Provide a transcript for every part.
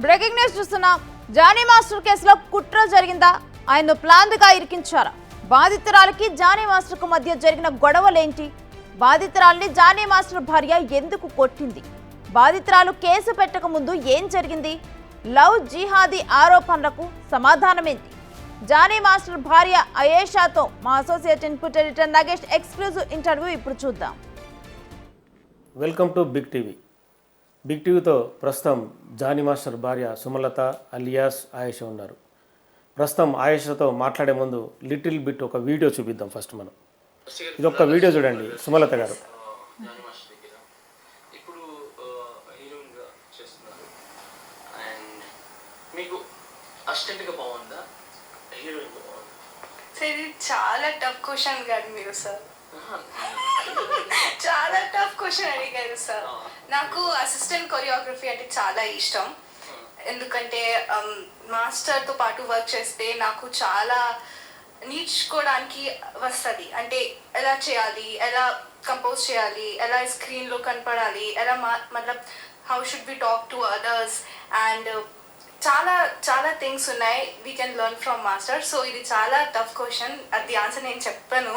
Breaking news చూస్తున్నాం. Johnny master కేసులో కుట్ర జరిగిందా? ఆయన్ను ప్లాన్గా ఇరికించారా? బాధితురాలకి జానీ మాస్టర్కు మధ్య జరిగిన గొడవలేంటి? బాధితురాల్ని జానీ మాస్టర్ భార్య ఎందుకు కొట్టింది? బాధితురాలు కేసు పెట్టక ముందు ఏం జరిగింది? లవ్ జిహాదీ ఆరోపణలకు సమాధానమేంటి? జానీ మాస్టర్ భార్య అయేషాతో మా associate input editor Nagesh exclusive interview ఇప్పుడు చూద్దాం. Welcome to big TV. Big టీవీతో ప్రస్తుతం జానీ మాస్టర్ భార్య సుమలత అలియాస్ ఆయేషా ఉన్నారు. ప్రస్తుతం ఆయేషాతో మాట్లాడే ముందు లిటిల్ బిట్ ఒక వీడియో చూపిద్దాం. ఫస్ట్ మనం ఇది ఒక వీడియో చూడండి. సుమలత గారు ఇప్పుడు హీరోయిన్గా చేస్తున్నారు అండ్ మీకు అసిస్టెంట్గా బాగుందా హీరోయిన్గా బాగుందా? సార్ ఇది చాలా టఫ్ క్వశ్చన్ కాదు మీరు సార్, చాలా టఫ్ క్వశ్చన్ అడిగారు సార్. నాకు అసిస్టెంట్ కొరియోగ్రఫీ అంటే చాలా ఇష్టం, ఎందుకంటే మాస్టర్తో పాటు వర్క్ చేస్తే నాకు చాలా నేర్చుకోవడానికి వస్తుంది. అంటే ఎలా చేయాలి, ఎలా కంపోజ్ చేయాలి, ఎలా స్క్రీన్లో కనపడాలి, ఎలా మతలబ్ how should be talk to others and చాలా చాలా థింగ్స్ ఉన్నాయి we can learn from master. So ఇది చాలా టఫ్ క్వశ్చన్, అది ఆన్సర్ నేను చెప్పాను.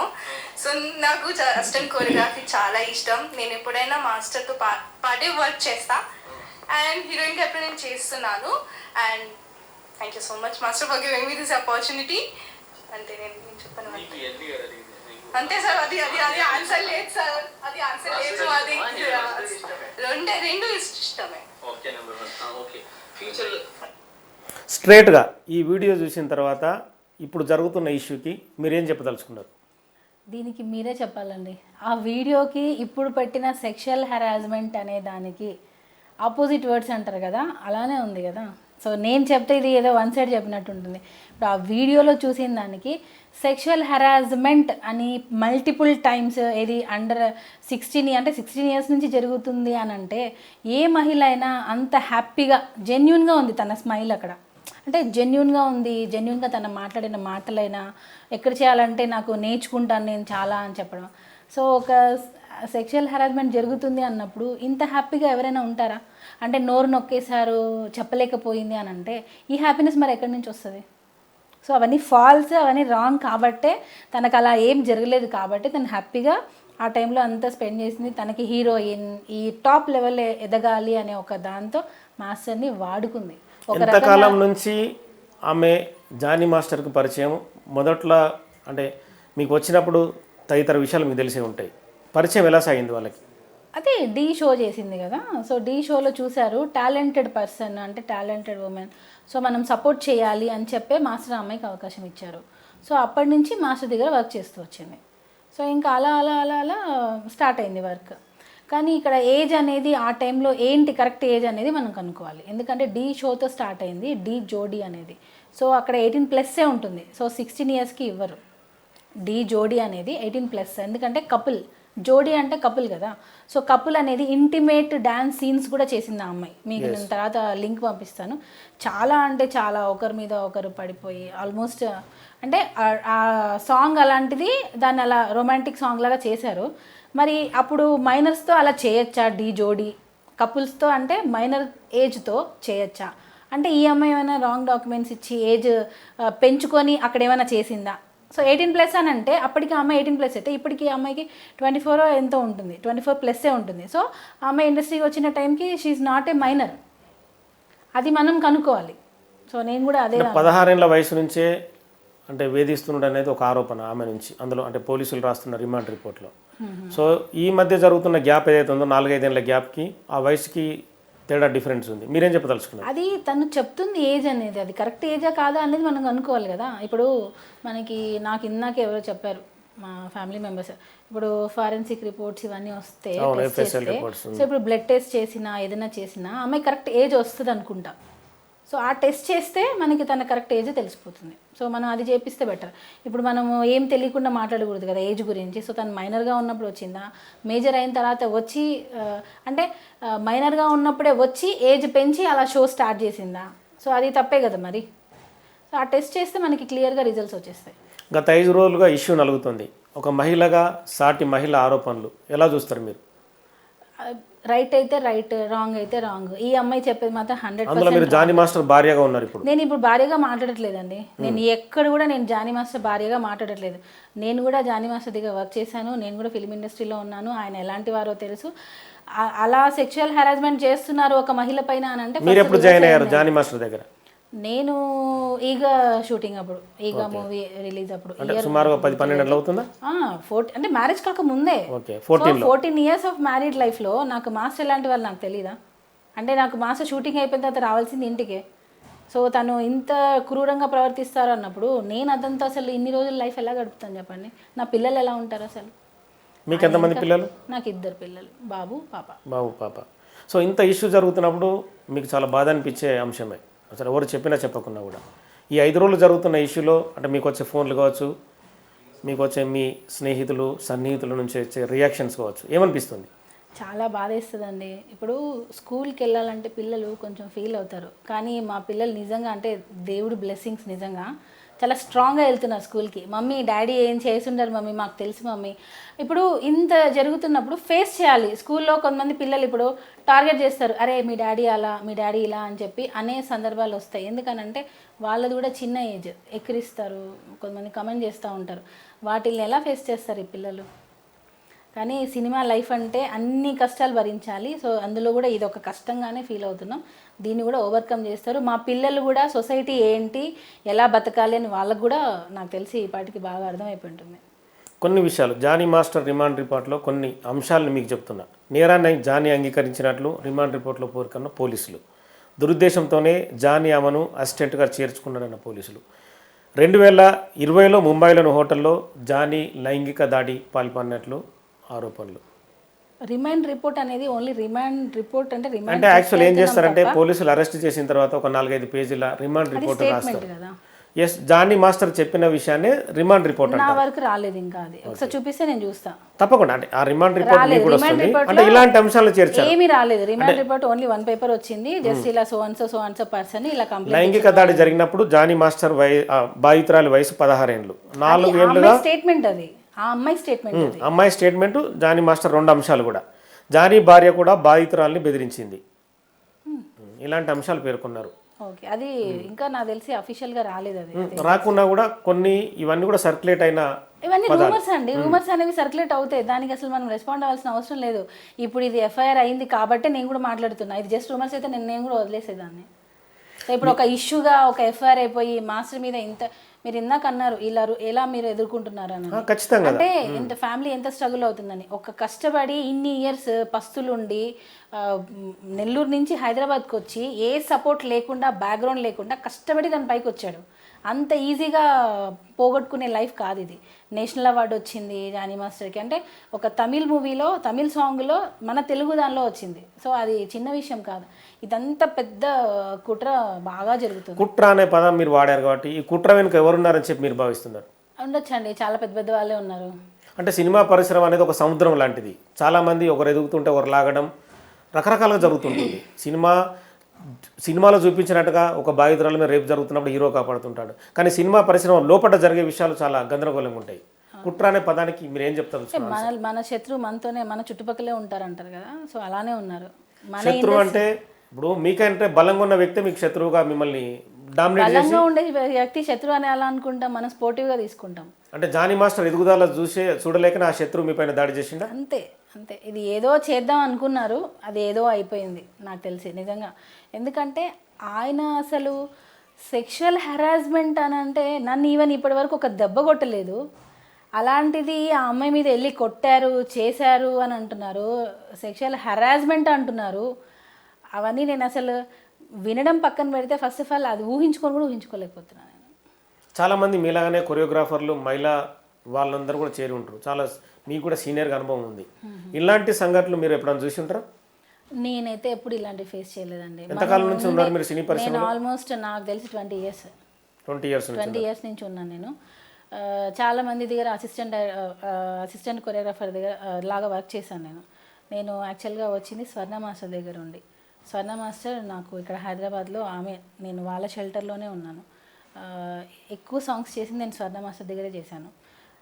సో నాకు అసిస్టెంట్ కొరియోగ్రఫీ చాలా ఇష్టం. నేను ఎప్పుడైనా మాస్టర్తో పాటే వర్క్ చేస్తా అండ్ హీరోయిన్గా ఎప్పుడు నేను చేస్తున్నాను. And thank you so much master for giving me this opportunity. అంతే నేను చెప్పాను అంతే సార్. అది అది అది ఆన్సర్ లేదు సార్, అది ఆన్సర్ లేదు. అది రెండు ఇష్టమే. స్ట్రేట్గా ఈ వీడియో చూసిన తర్వాత ఇప్పుడు జరుగుతున్న ఇష్యూకి మీరేం చెప్పదలుచుకున్నారు? దీనికి మీరే చెప్పాలండి. ఆ వీడియోకి ఇప్పుడు పెట్టిన సెక్షువల్ హెరాస్మెంట్ అనే దానికి ఆపోజిట్ వర్డ్స్ అంటారు కదా, అలానే ఉంది కదా. సో నేను చెప్తే ఇది ఏదో వన్ సైడ్ చెప్పినట్టు ఉంటుంది. ఇప్పుడు ఆ వీడియోలో చూసిన దానికి సెక్షువల్ హెరాస్మెంట్ అని మల్టిపుల్ టైమ్స్ ఇది అండర్ 16 అంటే 16 ఇయర్స్ నుంచి జరుగుతుంది అని అంటే ఏ మహిళ అయినా అంత హ్యాపీగా జెన్యున్గా ఉంది తన స్మైల్ అక్కడ, అంటే జెన్యున్గా ఉంది. జెన్యున్గా తన మాట్లాడిన మాటలైనా ఎక్కడ చేయాలంటే నాకు నేర్చుకుంటాను నేను చాలా అని చెప్పడం. సో ఒక సెక్షువల్ హెరాస్మెంట్ జరుగుతుంది అన్నప్పుడు ఇంత హ్యాపీగా ఎవరైనా ఉంటారా? అంటే నోరు నొక్కేశారు చెప్పలేకపోయింది అని అంటే ఈ హ్యాపీనెస్ మరి ఎక్కడి నుంచి వస్తుంది? సో అవన్నీ ఫాల్స్, అవన్నీ రాంగ్ కాబట్టే తనకు అలా ఏం జరగలేదు కాబట్టి తను హ్యాపీగా ఆ టైంలో అంతా స్పెండ్ చేసింది. తనకి హీరోయిన్ ఈ టాప్ లెవెల్ ఎదగాలి అనే ఒక దాంతో మాస్టర్ని వాడుకుంది. ఎంతకాలం నుంచి ఆమె జానీ మాస్టర్కి పరిచయం? మొదట్లో అంటే మీకు వచ్చినప్పుడు తదితర విషయాలు మీకు తెలిసే ఉంటాయి. పరిచయం ఎలా సాగింది వాళ్ళకి? అదే డీ షో చేసింది కదా. సో డీ షోలో చూశారు టాలెంటెడ్ పర్సన్, అంటే టాలెంటెడ్ ఉమెన్. సో మనం సపోర్ట్ చేయాలి అని చెప్పే మాస్టర్ అమ్మాయికి అవకాశం ఇచ్చారు. సో అప్పటి నుంచి మాస్టర్ దగ్గర వర్క్ చేస్తూ వచ్చింది. సో ఇంకా అలా అలా అలా అలా స్టార్ట్ అయింది వర్క్. కానీ ఇక్కడ ఏజ్ అనేది ఆ టైంలో ఏంటి కరెక్ట్ ఏజ్ అనేది మనం కనుక్కోవాలి. ఎందుకంటే డీ షోతో స్టార్ట్ అయింది డీ జోడీ అనేది. సో అక్కడ 18+ ఉంటుంది. సో 16 ఇయర్స్కి ఇవ్వరు. డీ జోడీ అనేది 18+, ఎందుకంటే కపుల్. జోడీ అంటే కపుల్ కదా. సో కపుల్ అనేది ఇంటిమేట్ డ్యాన్స్ సీన్స్ కూడా చేసింది ఆ అమ్మాయి. మీకు నేను తర్వాత లింక్ పంపిస్తాను. చాలా అంటే చాలా ఒకరి మీద ఒకరు పడిపోయి ఆల్మోస్ట్ అంటే ఆ సాంగ్ అలాంటిది, దాన్ని అలా రొమాంటిక్ సాంగ్ లాగా చేశారు. మరి అప్పుడు మైనర్స్తో అలా చేయొచ్చా? డీ జోడీ కపుల్స్తో అంటే మైనర్ ఏజ్తో చేయొచ్చా? అంటే ఈ అమ్మాయి ఏమైనా రాంగ్ డాక్యుమెంట్స్ ఇచ్చి ఏజ్ పెంచుకొని అక్కడ ఏమైనా చేసిందా? సో 18+ అని అంటే అప్పటికి ఆ అమ్మాయి 18+ అయితే ఇప్పటికి ఆ అమ్మాయికి 24 ఎంతో ఉంటుంది, 24+ ఉంటుంది. సో ఆ అమ్మాయి ఇండస్ట్రీకి వచ్చిన టైంకి షీఈ్ నాట్ ఏ మైనర్. అది మనం కనుక్కోవాలి. సో నేను కూడా అదే 16 ఏళ్ల వయసు నుంచే అంటే వేధిస్తున్నాడు అనేది ఒక ఆరోపణ ఆమె నుంచి, అందులో అంటే పోలీసులు రాస్తున్న రిమాండ్ రిపోర్ట్లో. సో ఈ మధ్య జరుగుతున్న గ్యాప్ ఏదైతే ఉందో 4-5 ఏళ్ళ గ్యాప్కి ఆ వయసుకి తేడా డిఫరెన్స్ ఉంది. మీరేం చెప్పదలుచుకున్నారు? అది తను చెప్తుంది ఏజ్ అనేది, అది కరెక్ట్ ఏజా కాదా అనేది మనం అనుకోవాలి కదా. ఇప్పుడు మనకి నాకు ఇందాక ఎవరో చెప్పారు మా ఫ్యామిలీ మెంబర్స్, ఇప్పుడు ఫారెన్సిక్ రిపోర్ట్స్ ఇవన్నీ వస్తే సో ఇప్పుడు బ్లడ్ టెస్ట్ చేసినా ఏదైనా చేసినా అమ్మాయి కరెక్ట్ ఏజ్ వస్తుంది అనుకుంటా. సో ఆ టెస్ట్ చేస్తే మనకి తన కరెక్ట్ ఏజ్ తెలిసిపోతుంది. సో మనం అది చేపిస్తే బెటర్. ఇప్పుడు మనము ఏం తెలియకుండా మాట్లాడకూడదు కదా ఏజ్ గురించి. సో తను మైనర్గా ఉన్నప్పుడు వచ్చిందా, మేజర్ అయిన తర్వాత వచ్చి అంటే మైనర్గా ఉన్నప్పుడే వచ్చి ఏజ్ పెంచి అలా షో స్టార్ట్ చేసిందా? సో అది తప్పే కదా మరి. సో ఆ టెస్ట్ చేస్తే మనకి క్లియర్గా రిజల్ట్స్ వచ్చేస్తాయి. గత 5 రోజులుగా ఇష్యూ నలుగుతుంది. ఒక మహిళగా సాటి మహిళ ఆరోపణలు ఎలా చూస్తారు మీరు? రైట్ అయితే రైట్, రాంగ్ అయితే రాంగ్. ఈ అమ్మాయి చెప్పేది మాత్రం 100%. అందులో మీరు జానీ మాస్టర్ భార్యగా ఉన్నారు ఇప్పుడు. నేను ఇప్పుడు భార్యగా మాట్లాడట్లేదండి. నేను ఎక్కడ కూడా నేను జానీ మాస్టర్ భార్యగా మాట్లాడట్లేదు. నేను కూడా జానీ మాస్టర్ దగ్గర వర్క్ చేశాను. నేను కూడా ఫిల్మ్ ఇండస్ట్రీలో ఉన్నాను. ఆయన ఎలాంటి వారో తెలుసు. అలా సెక్షువల్ హెరాస్మెంట్ చేస్తున్నారు ఒక మహిళ పైన అని అంటే మీరు ఎప్పుడు జాయిన్ అయ్యారు జానీ మాస్టర్ దగ్గర? నేను ఈగ షూటింగ్ అప్పుడు, ఈగ మూవీ రిలీజ్ అప్పుడు, అంటే సుమారుగా 10-12 నెలలు అవుతుందా? 14 అంటే మ్యారేజ్ కాక ముందే. ఓకే, 14 ఇయర్స్ ఆఫ్ మ్యారీడ్ లైఫ్లో నాకు మాస్టర్ ఎలాంటి వాళ్ళు నాకు తెలీదా? అంటే నాకు మాస్టర్ షూటింగ్ అయిపోయిన తర్వాత రావాల్సింది ఇంటికే. సో తను ఇంత క్రూరంగా ప్రవర్తిస్తారు అన్నప్పుడు నేను అదంతా అసలు ఇన్ని రోజులు లైఫ్ ఎలా గడుపుతాను చెప్పండి? నా పిల్లలు ఎలా ఉంటారు అసలు? మీకు ఎంతమంది పిల్లలు? నాకు 2 పిల్లలు, బాబు పాప. బాబు పాప. సో ఇంత ఇష్యూ జరుగుతున్నప్పుడు మీకు చాలా బాధ అనిపించే అంశమే, అసలు ఎవరు చెప్పినా చెప్పకున్నా కూడా. ఈ 5 రోజులు జరుగుతున్న ఇష్యూలో అంటే మీకు వచ్చే ఫోన్లు కావచ్చు, మీకు వచ్చే మీ స్నేహితులు సన్నిహితుల నుంచి వచ్చే రియాక్షన్స్ కావచ్చు, ఏమనిపిస్తుంది? చాలా బాధేస్తుందండి. ఇప్పుడు స్కూల్కి వెళ్ళాలంటే పిల్లలు కొంచెం ఫీల్ అవుతారు, కానీ మా పిల్లలు నిజంగా అంటే దేవుడి బ్లెస్సింగ్స్, నిజంగా చాలా స్ట్రాంగ్గా వెళ్తున్నారు స్కూల్కి. మమ్మీ డాడీ ఏం చేస్తుంటారు మమ్మీ, మాకు తెలుసు మమ్మీ. ఇప్పుడు ఇంత జరుగుతున్నప్పుడు ఫేస్ చేయాలి. స్కూల్లో కొంతమంది పిల్లలు ఇప్పుడు టార్గెట్ చేస్తారు, అరే మీ డాడీ అలా, మీ డాడీ ఇలా అని చెప్పి అనే సందర్భాలు వస్తాయి. ఎందుకనంటే వాళ్ళది కూడా చిన్న ఏజ్, ఎక్కిరిస్తారు, కొంతమంది కమెంట్ చేస్తూ ఉంటారు. వాటిని ఎలా ఫేస్ చేస్తారు ఈ పిల్లలు? కానీ సినిమా లైఫ్ అంటే అన్ని కష్టాలు భరించాలి. సో అందులో కూడా ఇది ఒక కష్టంగానే ఫీల్ అవుతున్నాం. దీన్ని కూడా ఓవర్కమ్ చేస్తారు. మా పిల్లలు కూడా సొసైటీ ఏంటి, ఎలా బతకాలి అని వాళ్ళకు కూడా నాకు తెలిసి ఈ పాటికి బాగా అర్థమైపోయి ఉంటుంది. కొన్ని విషయాలు జానీ మాస్టర్ రిమాండ్ రిపోర్ట్లో కొన్ని అంశాలను మీకు చెప్తున్నా. నేరాన్ని జానీ అంగీకరించినట్లు రిమాండ్ రిపోర్ట్లో పేర్కొన్న పోలీసులు. దురుద్దేశంతోనే జానీ ఆమెను అసిస్టెంట్గా చేర్చుకున్నారన్న పోలీసులు. 2020లో ముంబైలోని హోటల్లో జానీ లైంగిక దాడి పాల్పడినట్లు ఆరోపణలు. రిమాండ్ రిపోర్ట్ అనేది ఓన్లీ రిమాండ్ రిపోర్ట్ అంటే అంటే యాక్చువల్ ఏం చేస్తారంటే పోలీసులు అరెస్ట్ చేసిన తర్వాత ఒక 4-5 పేజీల రిమాండ్ రిపోర్ట్ రాస్తారు. కదా. ఎస్, జానీ మాస్టర్ చెప్పిన విషయాన్ని రిమాండ్ రిపోర్ట్ నా అంటారు. వరకు రాలేదు ఇంకా, అది ఒకసారి చూపిస్తే నేను చూస్తా. తప్పకుండా అంటే ఆ రిమాండ్ రిపోర్ట్ మీకు కూడా వస్తుంది. అంటే ఇలాంటి అంశాలు చేర్చారు. ఏమీ రాలేదు. రిమాండ్ రిపోర్ట్ ఓన్లీ 1 పేపర్ వచ్చింది. జస్ట్ ఇలా సో అండ్ సో పర్సన్ ఇలా కంప్లైంట్. లైంగిక దాడి జరిగినప్పుడు జానీ మాస్టర్ బాధితురాలి వయసు 16 ఏళ్ళు. 4 ఏళ్లుగా స్టేట్మెంట్ అది, ఆ అమ్మాయి స్టేట్మెంట్. అమ్మాయి స్టేట్మెంట్, జానీ మాస్టర్ 2 అంశాలు కూడా. జానీ భార్య కూడా బాధితురాల్ని బెదిరించింది, ఇలాంటి అంశాలు పేర్కొన్నారు. ఓకే, అది ఇంకా నాకు తెలిసి అఫీషియల్ గా రాలేదు. అది రాకున్నా కూడా కొన్ని ఇవన్నీ కూడా సర్క్యులేట్ అయిన ఇవన్నీ రూమర్స్ అండి. రూమర్స్ అనేవి సర్క్యులేట్ అవుతాయి, దానికి అసలు మనం రెస్పాండ్ అవ్వాల్సిన అవసరం లేదు. ఇప్పుడు ఇది ఎఫ్ఐఆర్ అయింది కాబట్టి నేను కూడా మాట్లాడుతున్నా. ఇది జస్ట్ రూమర్స్ అయితే నేను కూడా వదిలేసేదాన్ని. సో ఇప్పుడు ఒక ఇష్యూగా ఒక ఎఫ్ఐఆర్ అయిపోయి మాస్టర్ మీద ఇంత, మీరు ఇందాక అన్నారు ఇలా ఎలా మీరు ఎదుర్కొంటున్నారు అని. ఖచ్చితంగా అంటే ఇంత ఫ్యామిలీ ఎంత స్ట్రగుల్ అవుతుందని. ఒక కష్టపడి ఇన్ని ఇయర్స్ పస్తులుండి నెల్లూరు నుంచి హైదరాబాద్కి వచ్చి ఏ సపోర్ట్ లేకుండా, బ్యాక్గ్రౌండ్ లేకుండా కష్టపడి దాని పైకి వచ్చాడు. అంత ఈజీగా పోగొట్టుకునే లైఫ్ కాదు ఇది. నేషనల్ అవార్డు వచ్చింది జానీ మాస్టర్కి. అంటే ఒక తమిళ్ మూవీలో, తమిళ్ సాంగ్లో మన తెలుగు దానిలో వచ్చింది. సో అది చిన్న విషయం కాదు. ఇదంతా పెద్ద కుట్ర బాగా జరుగుతుంది. కుట్ర అనే పదం మీరు వాడారు కాబట్టి ఈ కుట్ర వెనుక ఎవరున్నారని చెప్పి మీరు భావిస్తున్నారు? ఉండొచ్చండి, చాలా పెద్ద పెద్ద వాళ్ళే ఉన్నారు. అంటే సినిమా పరిశ్రమ అనేది ఒక సముద్రం లాంటిది. చాలామంది ఒకరు ఎదుగుతుంటే ఒకరు లాగడం రకరకాలుగా జరుగుతుంటుంది. సినిమాలో చూపించినట్టుగా ఒక బాధితురాల మీద రేపు జరుగుతున్నప్పుడు హీరో కాపాడుతుంటాడు, కానీ సినిమా పరిశ్రమ లోపల జరిగే విషయాలు చాలా గందరగోళంగా ఉంటాయి. కుట్ర అనే పదానికి మీరు ఏం చెప్తారు? మన శత్రువు మనతోనే, మన చుట్టుపక్కలే ఉంటారంటారు కదా. సో అలానే ఉన్నారు. శత్రువు అంటే ఇప్పుడు మీకంటే బలంగా ఉన్న వ్యక్తి మీకు శత్రువుగా మిమ్మల్ని డామినేట్ చేసి, బలంగా ఉండే వ్యక్తి శత్రువు అని అలా అనుకుంటాం, మనం స్పోర్టివ్గా తీసుకుంటాం. అంటే జానీ మాస్టర్ ఎదుగుదల చూడలేక నా శత్రువు మీ పైన దాడి చేసిండా? అంతే అంతే. ఇది ఏదో చేద్దాం అనుకున్నారు, అది ఏదో అయిపోయింది నాకు తెలిసి నిజంగా. ఎందుకంటే ఆయన అసలు సెక్షువల్ హెరాస్మెంట్ అని అంటే నన్ను ఈవెన్ ఇప్పటి వరకు ఒక దెబ్బ కొట్టలేదు. అలాంటిది ఆ అమ్మాయి మీద వెళ్ళి కొట్టారు, చేశారు అని అంటున్నారు, సెక్షువల్ హెరాస్మెంట్ అంటున్నారు. అవన్నీ నేను అసలు వినడం పక్కన పెడితే ఫస్ట్ ఆఫ్ ఆల్ అది ఊహించుకొని కూడా ఊహించుకోలేకపోతున్నాను. చాలామంది మీలాగానే కొరియోగ్రాఫర్లు, మహిళా వాళ్ళందరూ కూడా చేరి ఉంటారు. చాలా మీకు కూడా సీనియర్గా అనుభవం ఉంది. ఇలాంటి సంఘటనలు మీరు ఎప్పుడైనా చూసి ఉంటారా? నేనైతే ఎప్పుడు ఇలాంటి ఫేస్ చేయలేదండి. ఎంతకాలం నుంచి ఉన్నారు మీరు సినీ పరిశ్రమలో? నేను ఆల్మోస్ట్ నాకు తెలిసి 20 ఇయర్స్. 20 ఇయర్స్ నుంచి ఉన్నాను నేను. చాలా మంది దగ్గర అసిస్టెంట్ కొరియోగ్రాఫర్ దగ్గర లాగా వర్క్ చేశాను నేను యాక్చువల్గా వచ్చింది స్వర్ణ మాస్టర్ దగ్గర ఉండి. స్వర్ణ మాస్టర్ నాకు ఇక్కడ హైదరాబాద్లో నేను వాళ్ళ షెల్టర్లోనే ఉన్నాను. ఎక్కువ సాంగ్స్ చేసింది నేను స్వర్ణ మాస్టర్ దగ్గరే చేశాను.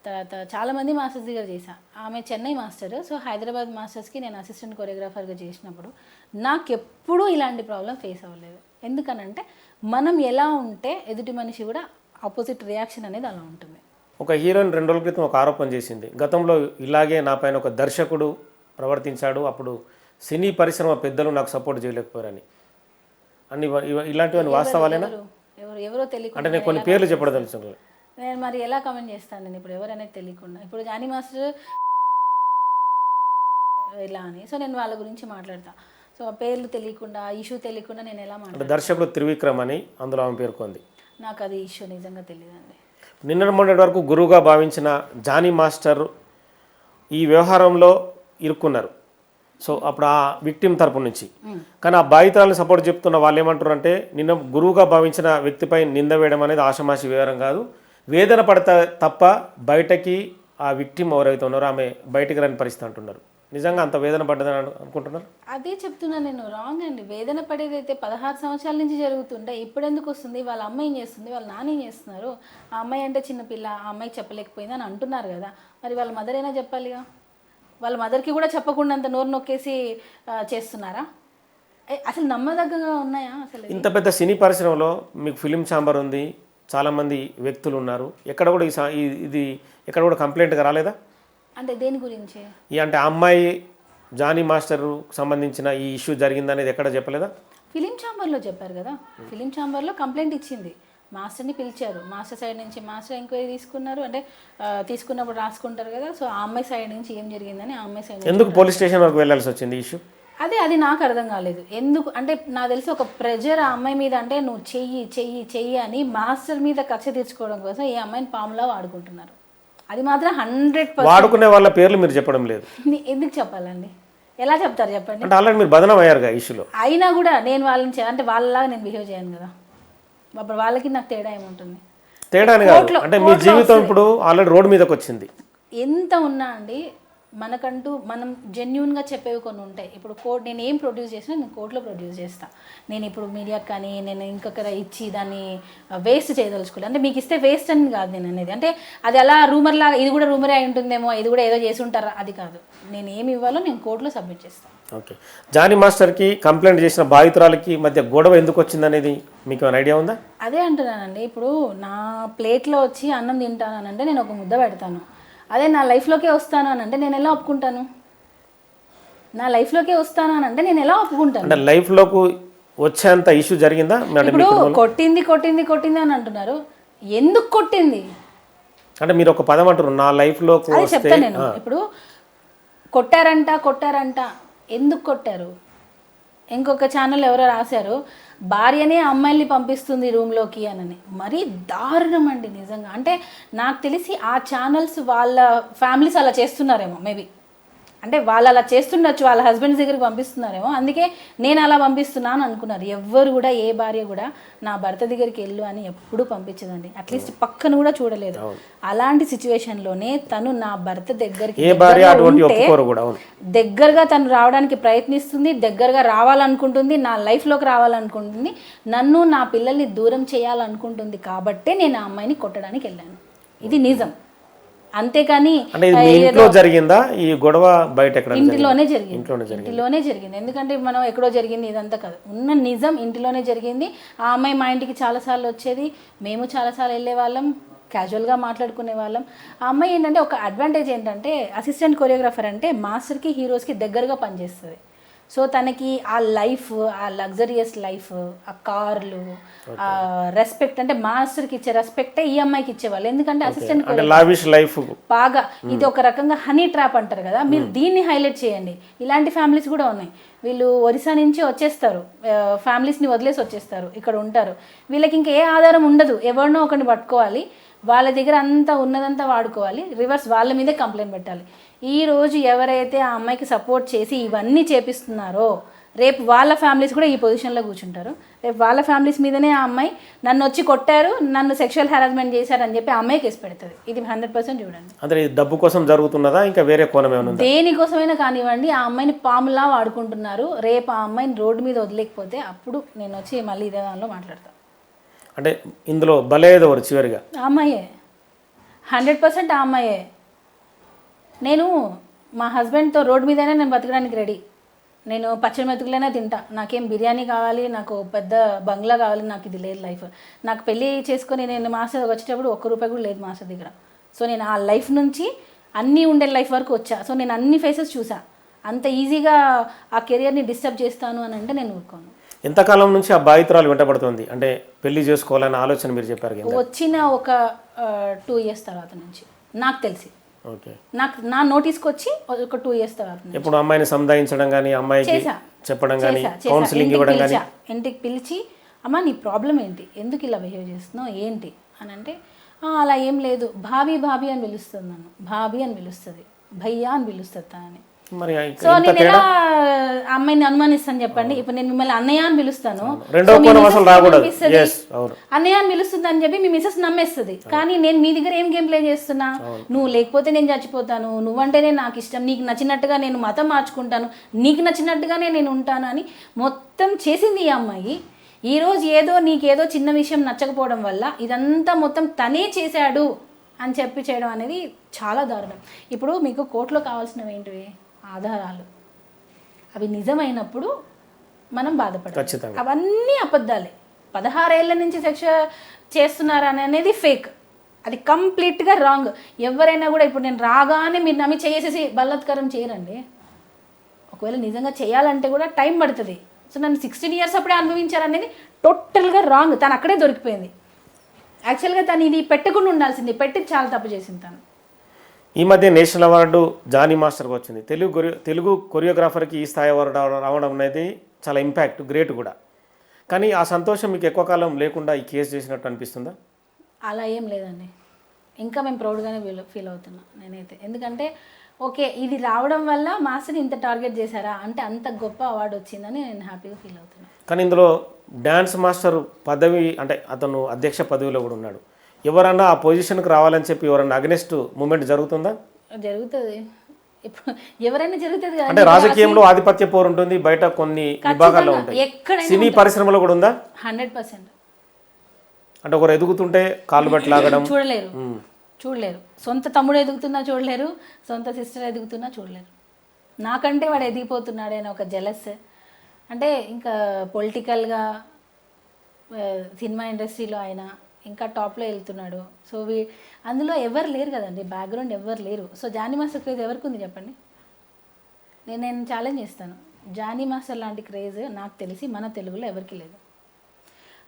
తర్వాత చాలామంది మాస్టర్స్ దగ్గర చేశా. ఆమె చెన్నై మాస్టర్, సో హైదరాబాద్ మాస్టర్స్కి నేను అసిస్టెంట్ కొరియోగ్రాఫర్గా చేసినప్పుడు నాకు ఎప్పుడూ ఇలాంటి ప్రాబ్లం ఫేస్ అవ్వలేదు. ఎందుకనంటే మనం ఎలా ఉంటే ఎదుటి మనిషి కూడా ఆపోజిట్ రియాక్షన్ అనేది అలా ఉంటుంది. ఒక హీరోయిన్ 2 రోజుల క్రితం ఒక ఆరోపణ చేసింది, గతంలో ఇలాగే నా పైన ఒక దర్శకుడు ప్రవర్తించాడు, అప్పుడు సినీ పరిశ్రమ పెద్దలు నాకు సపోర్ట్ చేయలేకపోయారని. అన్ని ఇలాంటివన్నీ వాస్తవాలేనా? ఎవరో తెలియకుండా అంటే నేను కొన్ని పేర్లు చెప్పదలుచుకున్నాను. నేను మరి ఎలా కమెంట్ చేస్తాను నేను ఇప్పుడు ఎవరనేది తెలియకుండా. ఇప్పుడు జానీ మాస్టర్ ఇలా అని, సో నేను వాళ్ళ గురించి మాట్లాడతా. సో పేర్లు తెలియకుండా, ఇష్యూ తెలియకుండా నేను ఎలా మాట్లాడతాను? దర్శకుడు త్రివిక్రమ్ అని అందులో ఆమె పేర్కొంది. నాకు అది ఇష్యూ నిజంగా తెలియదండి. నిన్న మొన్నటి వరకు గురువుగా భావించిన జానీ మాస్టర్ ఈ వ్యవహారంలో ఇరుక్కున్నారు. సో అప్పుడు ఆ విక్టిమ్ తరపు నుంచి, కానీ ఆ బాధితులను సపోర్ట్ చెప్తున్న వాళ్ళు ఏమంటారు అంటే, నిన్న గురువుగా భావించిన వ్యక్తిపై నింద వేయడం అనేది ఆషమాషి వ్యవహారం కాదు, వేదన పడతా తప్ప బయటకి ఆ విక్టిమ్ ఎవరైతే ఉన్నారో ఆమె బయటికి రాని పరిస్థితి అంటున్నారు. నిజంగా అంత వేదన పడ్డదని అనుకుంటున్నారు? అదే చెప్తున్నా నేను, రాంగ్ అండి. వేదన పడేది అయితే 16 సంవత్సరాల నుంచి జరుగుతుంటే ఇప్పుడు ఎందుకు వస్తుంది? వాళ్ళ అమ్మ ఏం చేస్తుంది, వాళ్ళ నాన్న ఏం చేస్తున్నారు? ఆ అమ్మాయి అంటే చిన్నపిల్ల, ఆ అమ్మాయి చెప్పలేకపోయింది అని అంటున్నారు కదా, మరి వాళ్ళ మదర్ అయినా చెప్పాలిగా. వాళ్ళ మదర్కి కూడా చెప్పకుండా అంత నోరు నొక్కేసి చేస్తున్నారా? అసలు నమ్మదగ్గగా ఉన్నాయా అసలు? ఇంత పెద్ద సినీ పరిశ్రమలో మీకు ఫిలిం ఛాంబర్ ఉంది, చాలామంది వ్యక్తులు ఉన్నారు, ఎక్కడ కూడా ఇది ఎక్కడ కూడా కంప్లైంట్గా రాలేదా? అంటే దేని గురించి? అంటే అమ్మాయి జానీ మాస్టర్ సంబంధించిన ఈ ఇష్యూ జరిగిందనేది ఎక్కడ చెప్పలేదా? ఫిలిం ఛాంబర్లో చెప్పారు కదా, ఫిలిం ఛాంబర్లో కంప్లైంట్ ఇచ్చింది, మాస్టర్ని పిలిచారు, మాస్టర్ సైడ్ నుంచి మాస్టర్ ఎంక్వైరీ తీసుకున్నారు. అంటే తీసుకున్నప్పుడు రాసుకుంటారు కదా, సో ఆ అమ్మాయి సైడ్ నుంచి ఏం జరిగిందని ఆ అమ్మాయి సైడ్. ఎందుకు పోలీస్ స్టేషన్ వరకు వెళ్ళాల్సి వచ్చింది ఇష్యూ? అది నాకు అర్థం కాలేదు. ఎందుకు అంటే నాకు తెలిసి ఒక ప్రెజర్ ఆ అమ్మాయి మీద, అంటే నువ్వు చెయ్యి అని మాస్టర్ మీద కక్ష తీర్చుకోవడం కోసం ఈ అమ్మాయిని పాములా వాడుకుంటున్నారు. అది మాత్రం 100% వాడుకునే వాళ్ళ పేర్లు మీరు చెప్పడం లేదు. ఎందుకు చెప్పాలండి? ఎలా చెప్తారు చెప్పండి? అంటే ఆల్రెడీ మీరు బదనం అయ్యారుగా ఇష్యూలో. అయినా కూడా నేను వాళ్ళని అంటే వాళ్ళలాగా నేను బిహేవ్ చేయను కదా, అప్పుడు వాళ్ళకి నాకు తేడా ఏముంటుంది? తేడాని కాదు, అంటే మీ జీవితం ఇప్పుడు ఆల్రెడీ రోడ్ మీదకి వచ్చింది. ఎంత ఉన్నా అండి, మనకంటూ మనం జెన్యున్గా చెప్పేవి కొన్ని ఉంటాయి. ఇప్పుడు నేను ఏం ప్రొడ్యూస్ చేసినా నేను కోర్టులో ప్రొడ్యూస్ చేస్తాను. నేను ఇప్పుడు మీడియాకి కానీ నేను ఇంకొకరు ఇచ్చి దాన్ని వేస్ట్ చేయదలుచుకోలేదు. అంటే మీకు ఇస్తే వేస్ట్ అని కాదు నేను అనేది, అంటే అది అలా రూమర్ లాగా ఇది కూడా రూమరే అయి ఉంటుందేమో, ఇది కూడా ఏదో చేసి ఉంటారా, అది కాదు. నేను ఏమి ఇవ్వాలో నేను కోర్టులో సబ్మిట్ చేస్తాను. ఓకే, జానీ మాస్టర్కి కంప్లైంట్ చేసిన బాధితురాలకి మధ్య గొడవ ఎందుకు వచ్చిందనేది మీకు ఏమైనా ఐడియా ఉందా? అదే అంటున్నానండి, ఇప్పుడు నా ప్లేట్లో వచ్చి అన్నం తింటానంటే నేను ఒక ముద్ద పెడతాను, అదే నా లైఫ్లోకే వస్తాను అని అంటే నేను ఎలా ఒప్పుకుంటాను? నా లైఫ్లోకే వస్తాను అని అంటే నేను ఎలా ఒప్పుకుంటాను? అంటే లైఫ్లోకి వచ్చేంత ఇష్యూ జరిగిందా? ఇప్పుడు కొట్టింది అని అంటున్నారు, ఎందుకు కొట్టింది అంటే మీరు ఒక పదం అంటారు, నా లైఫ్లోకి అది చెప్తా నేను. ఇప్పుడు కొట్టారంట ఎందుకు కొట్టారు? ఇంకొక ఛానల్ ఎవరో రాశారు, భార్యనే అమ్మాయిల్ని పంపిస్తుంది రూమ్లోకి అని. మరీ దారుణం అండి నిజంగా. అంటే నాకు తెలిసి ఆ ఛానల్స్ వాళ్ళ ఫ్యామిలీస్ అలా చేస్తున్నారేమో, మేబీ అంటే వాళ్ళు అలా చేస్తుండొచ్చు, వాళ్ళ హస్బెండ్స్ దగ్గరికి పంపిస్తున్నారేమో, అందుకే నేను అలా పంపిస్తున్నాను అనుకున్నారు. ఎవ్వరు కూడా ఏ భార్య కూడా నా భర్త దగ్గరికి వెళ్ళు అని ఎప్పుడూ పంపించదండి, అట్లీస్ట్ పక్కన కూడా చూడలేదు. అలాంటి సిచ్యువేషన్లోనే తను నా భర్త దగ్గరికి దగ్గరగా తను రావడానికి ప్రయత్నిస్తుంది, దగ్గరగా రావాలనుకుంటుంది, నా లైఫ్లోకి రావాలనుకుంటుంది, నన్ను నా పిల్లల్ని దూరం చేయాలనుకుంటుంది. కాబట్టే నేను ఆ అమ్మాయిని కొట్టడానికి వెళ్ళాను. ఇది నిజం. అంతేకాని ఇంట్లో జరిగిందా ఈ గొడవ? బయట ఇంటిలోనే జరిగింది. ఎందుకంటే మనం ఎక్కడో జరిగింది ఇదంతా కాదు, ఉన్న నిజం ఇంటిలోనే జరిగింది. ఆ అమ్మాయి మా ఇంటికి చాలాసార్లు వచ్చేది, మేము చాలాసార్లు వెళ్ళే వాళ్ళం, క్యాజువల్గా మాట్లాడుకునే వాళ్ళం. ఆ అమ్మాయి ఏంటంటే ఒక అడ్వాంటేజ్ ఏంటంటే అసిస్టెంట్ కొరియోగ్రాఫర్ అంటే మాస్టర్కి హీరోస్కి దగ్గరగా పనిచేస్తుంది. సో తనకి ఆ లైఫ్, ఆ లగ్జరియస్ లైఫ్, ఆ కార్లు, ఆ రెస్పెక్ట్, అంటే మాస్టర్కి ఇచ్చే రెస్పెక్టే ఈ అమ్మాయికి ఇచ్చేవాళ్ళు. ఎందుకంటే అసిస్టెంట్ లైఫ్ బాగా ఇది ఒక రకంగా హనీ ట్రాప్ అంటారు కదా, మీరు దీన్ని హైలైట్ చేయండి. ఇలాంటి ఫ్యామిలీస్ కూడా ఉన్నాయి. వీళ్ళు ఒరిస్సా నుంచి వచ్చేస్తారు, ఫ్యామిలీస్ని వదిలేసి వచ్చేస్తారు, ఇక్కడ ఉంటారు. వీళ్ళకి ఇంకా ఏ ఆధారం ఉండదు, ఎవరినో ఒకరిని పట్టుకోవాలి, వాళ్ళ దగ్గర అంతా ఉన్నదంతా వాడుకోవాలి, రివర్స్ వాళ్ళ మీదే కంప్లైంట్ పెట్టాలి. ఈరోజు ఎవరైతే ఆ అమ్మాయికి సపోర్ట్ చేసి ఇవన్నీ చేపిస్తున్నారో రేపు వాళ్ళ ఫ్యామిలీస్ కూడా ఈ పొజిషన్లో కూర్చుంటారు. రేపు వాళ్ళ ఫ్యామిలీస్ మీదనే ఆ అమ్మాయి నన్ను వచ్చి కొట్టారు, నన్ను సెక్షువల్ హెరాస్మెంట్ చేశారని చెప్పి ఆ అమ్మాయి కేసు పెడుతుంది. ఇది 100% చూడండి. అంటే డబ్బు కోసం జరుగుతున్నదా ఇంకా వేరే కోణం ఏమైనా? దేనికోసమైనా కానివ్వండి, ఆ అమ్మాయిని పాములా వాడుకుంటున్నారు. రేపు ఆ అమ్మాయిని రోడ్డు మీద వదిలేకపోతే అప్పుడు నేను వచ్చి మళ్ళీ ఇదే దానిలో మాట్లాడతాను. అంటే ఇందులో బలయ్యేదెవరు చివరిగా? అమ్మాయే. 100% ఆ అమ్మాయే. నేను మా హస్బెండ్తో రోడ్డు మీదనే నేను బతకడానికి రెడీ. నేను పచ్చడి మెతుకులైనా తింటా. నాకేం బిర్యానీ కావాలి, నాకు పెద్ద బంగ్లా కావాలి, నాకు ఇది లేదు లైఫ్. నాకు పెళ్ళి చేసుకొని నేను మాస్టర్ వచ్చేటప్పుడు ₹1 కూడా లేదు మాస్టర్ దగ్గర. సో నేను ఆ లైఫ్ నుంచి అన్నీ ఉండే లైఫ్ వరకు వచ్చా. సో నేను అన్ని ఫేసెస్ చూసా. అంత ఈజీగా ఆ కెరియర్ని డిస్టర్బ్ చేస్తాను అని అంటే నేను ఊరుకోను. ఎంతకాలం నుంచి ఆ బాధితురాలు వెంటబడుతుంది? అంటే పెళ్లి చేసుకోవాలన్న ఆలోచన మీరు చెప్పారు కదా. వచ్చిన ఒక 2 years తర్వాత నుంచి నాకు తెలిసి, ఓకే, నా నోటీస్కి వచ్చి ఒక 2 years తర్వాత నుంచి ఇప్పుడు అమ్మాయిని సముదాయించడం కానీ, అమ్మాయికి చెప్పడం కానీ, కౌన్సిలింగ్ ఇవ్వడం కానీ. ఇంటికి పిలిచి అమ్మ నీ ప్రాబ్లం ఏంటి, ఎందుకు ఇలా బిహేవ్ చేస్తున్నావు ఏంటి అని అంటే, అలా ఏం లేదు, భాబీ భాబీ అని పిలుస్తుంది, నన్ను భాబీ అని పిలుస్తుంది, భయ్యా అని పిలుస్తుంది తనని. మరి సో నేను ఎలా అమ్మాయిని అనుమానిస్తాను చెప్పండి? ఇప్పుడు నేను మిమ్మల్ని అన్నయ్య అని పిలుస్తాను, అన్నయ్య అని పిలుస్తుంది అని చెప్పి మీ మిసెస్ నమ్మేస్తుంది. కానీ నేను మీ దగ్గర ఏం గేమ్ ప్లే చేస్తున్నా? నువ్వు లేకపోతే నేను చచ్చిపోతాను, నువ్వంటేనే నాకు ఇష్టం, నీకు నచ్చినట్టుగా నేను మతం మార్చుకుంటాను, నీకు నచ్చినట్టుగానే నేను ఉంటాను అని మొత్తం చేసింది ఈ అమ్మాయి. ఈరోజు ఏదో నీకేదో చిన్న విషయం నచ్చకపోవడం వల్ల ఇదంతా మొత్తం తనే చేశాడు అని చెప్పి చేయడం అనేది చాలా దారుణం. ఇప్పుడు మీకు కోర్టులో కావాల్సినవి ఏంటివి? ఆధారాలు. అవి నిజమైనప్పుడు మనం బాధపడాలి. అవన్నీ అబద్ధాలే. 16 ఏళ్ల నుంచి సెక్ష చేస్తున్నారు అనేది ఫేక్. అది కంప్లీట్గా రాంగ్. ఎవరైనా కూడా ఇప్పుడు నేను రాగానే మీరు నమ్మి చేసేసి బలాత్కారం చేయరండి. ఒకవేళ నిజంగా చేయాలంటే కూడా టైం పడుతుంది. సో నన్ను 16 years అప్పుడే అనుభవించారనేది టోటల్గా రాంగ్. తను అక్కడే దొరికిపోయింది. యాక్చువల్గా తను ఇది పెట్టకుండా ఉండాల్సింది, పెట్టి చాలా తప్పు చేసింది తను. ఈ మధ్య నేషనల్ అవార్డు జానీ మాస్టర్కి వచ్చింది. తెలుగు కొరియోగ్రాఫర్కి ఈ స్థాయి అవార్డు రావడం అనేది చాలా ఇంపాక్ట్, గ్రేట్ కూడా. కానీ ఆ సంతోషం మీకు ఎక్కువ కాలం లేకుండా ఈ కేసు చేసినట్టు అనిపిస్తుందా? అలా ఏం లేదండి. ఇంకా మేము ప్రౌడ్గానే ఫీల్ అవుతున్నాం నేనైతే. ఎందుకంటే ఓకే ఇది రావడం వల్ల మాస్టర్ని ఇంత టార్గెట్ చేశారా అంటే అంత గొప్ప అవార్డు వచ్చిందని నేను హ్యాపీగా ఫీల్ అవుతున్నాను. కానీ ఇందులో డ్యాన్స్ మాస్టర్ పదవి అంటే అతను అధ్యక్ష పదవిలో కూడా ఉన్నాడు. ఎవరన్నా ఆ పొజిషన్కి రావాలని చెప్పి ఎవరన్నా అగెనిస్ట్ మూమెంట్ జరుగుతుందా? జరుగుతుంది. ఇప్పుడు ఎవరైనా జరుగుతుంది కదా. అంటే రాజకీయంలో ఆధిపత్య పోరు ఉంటుంది, బయట కొన్ని విభాగాల్లో ఉంటాయి, సినీ పరిశ్రమలో కూడా ఉందా? 100%. అంటే ఒకరు ఎదుగుతుంటే కాళ్ళు బట్టి లాగడం చూడలేరు. సొంత తమ్ముడు ఎదుగుతున్నా చూడలేరు, సొంత సిస్టర్ ఎదుగుతున్నా చూడలేరు. నాకంటే వాడు ఎదిగిపోతున్నాడు అని ఒక జెలస్. అంటే ఇంకా పొలిటికల్గా సినిమా ఇండస్ట్రీలో ఆయన ఇంకా టాప్లో వెళ్తున్నాడు. సో అందులో ఎవరు లేరు కదండి, బ్యాక్గ్రౌండ్ ఎవరు లేరు. సో జానీ మాస్టర్ క్రేజ్ ఎవరికి ఉంది చెప్పండి? నేను ఛాలెంజ్ చేస్తాను, జానీ మాస్టర్ లాంటి క్రేజ్ నాకు తెలిసి మన తెలుగులో ఎవరికి లేదు.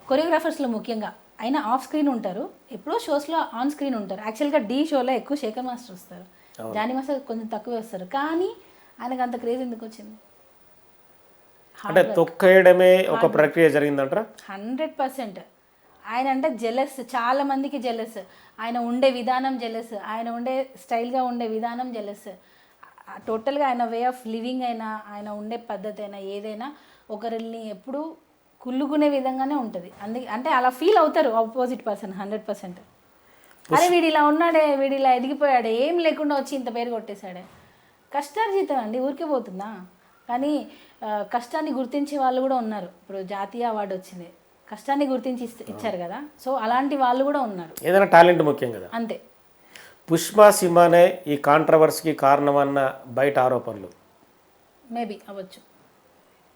కొరియోగ్రాఫర్స్లో ముఖ్యంగా. అయినా ఆఫ్ స్క్రీన్ ఉంటారు, ఎప్పుడో షోస్లో ఆన్ స్క్రీన్ ఉంటారు. యాక్చువల్గా డి షోలో ఎక్కువ శేఖర్ మాస్టర్ వస్తారు, జానీ మాస్టర్ కొంచెం తక్కువే వస్తారు. కానీ ఆయనకు అంత క్రేజ్ ఎందుకు వచ్చింది? అంటే తొక్కేయడమే ఒక ప్రక్రియ జరిగిందంటారా? 100%. ఆయన అంటే జెలస్, చాలా మందికి జెలస్. ఆయన ఉండే విధానం జెలస్, ఆయన ఉండే స్టైల్గా ఉండే విధానం జెలస్. టోటల్గా ఆయన వే ఆఫ్ లివింగ్ అయినా, ఆయన ఉండే పద్ధతి అయినా, ఏదైనా ఒకరిని ఎప్పుడు కుళ్ళుకునే విధంగానే ఉంటుంది. అందుకే అంటే అలా ఫీల్ అవుతారు ఆపోజిట్ పర్సన్ 100%. అరే వీడు ఇలా ఉన్నాడే, వీడు ఇలా ఎదిగిపోయాడే, ఏం లేకుండా వచ్చి ఇంత పేరు కొట్టేశాడే. కష్టార్జితం అండి, ఊరికే పోతుందా? కానీ కష్టాన్ని గుర్తించే వాళ్ళు కూడా ఉన్నారు. ఇప్పుడు జాతీయ అవార్డు వచ్చింది, కష్టాన్ని గుర్తించి ఇచ్చారు కదా. సో అలాంటి వాళ్ళు కూడా ఉన్నారు. ఏదైనా టాలెంట్ ముఖ్యం కదా. అంతే. పుష్ప సినిమానే ఈ కాంట్రవర్సీకి కారణమన్న బయట ఆరోపణలు మేబీ అవ్వచ్చు.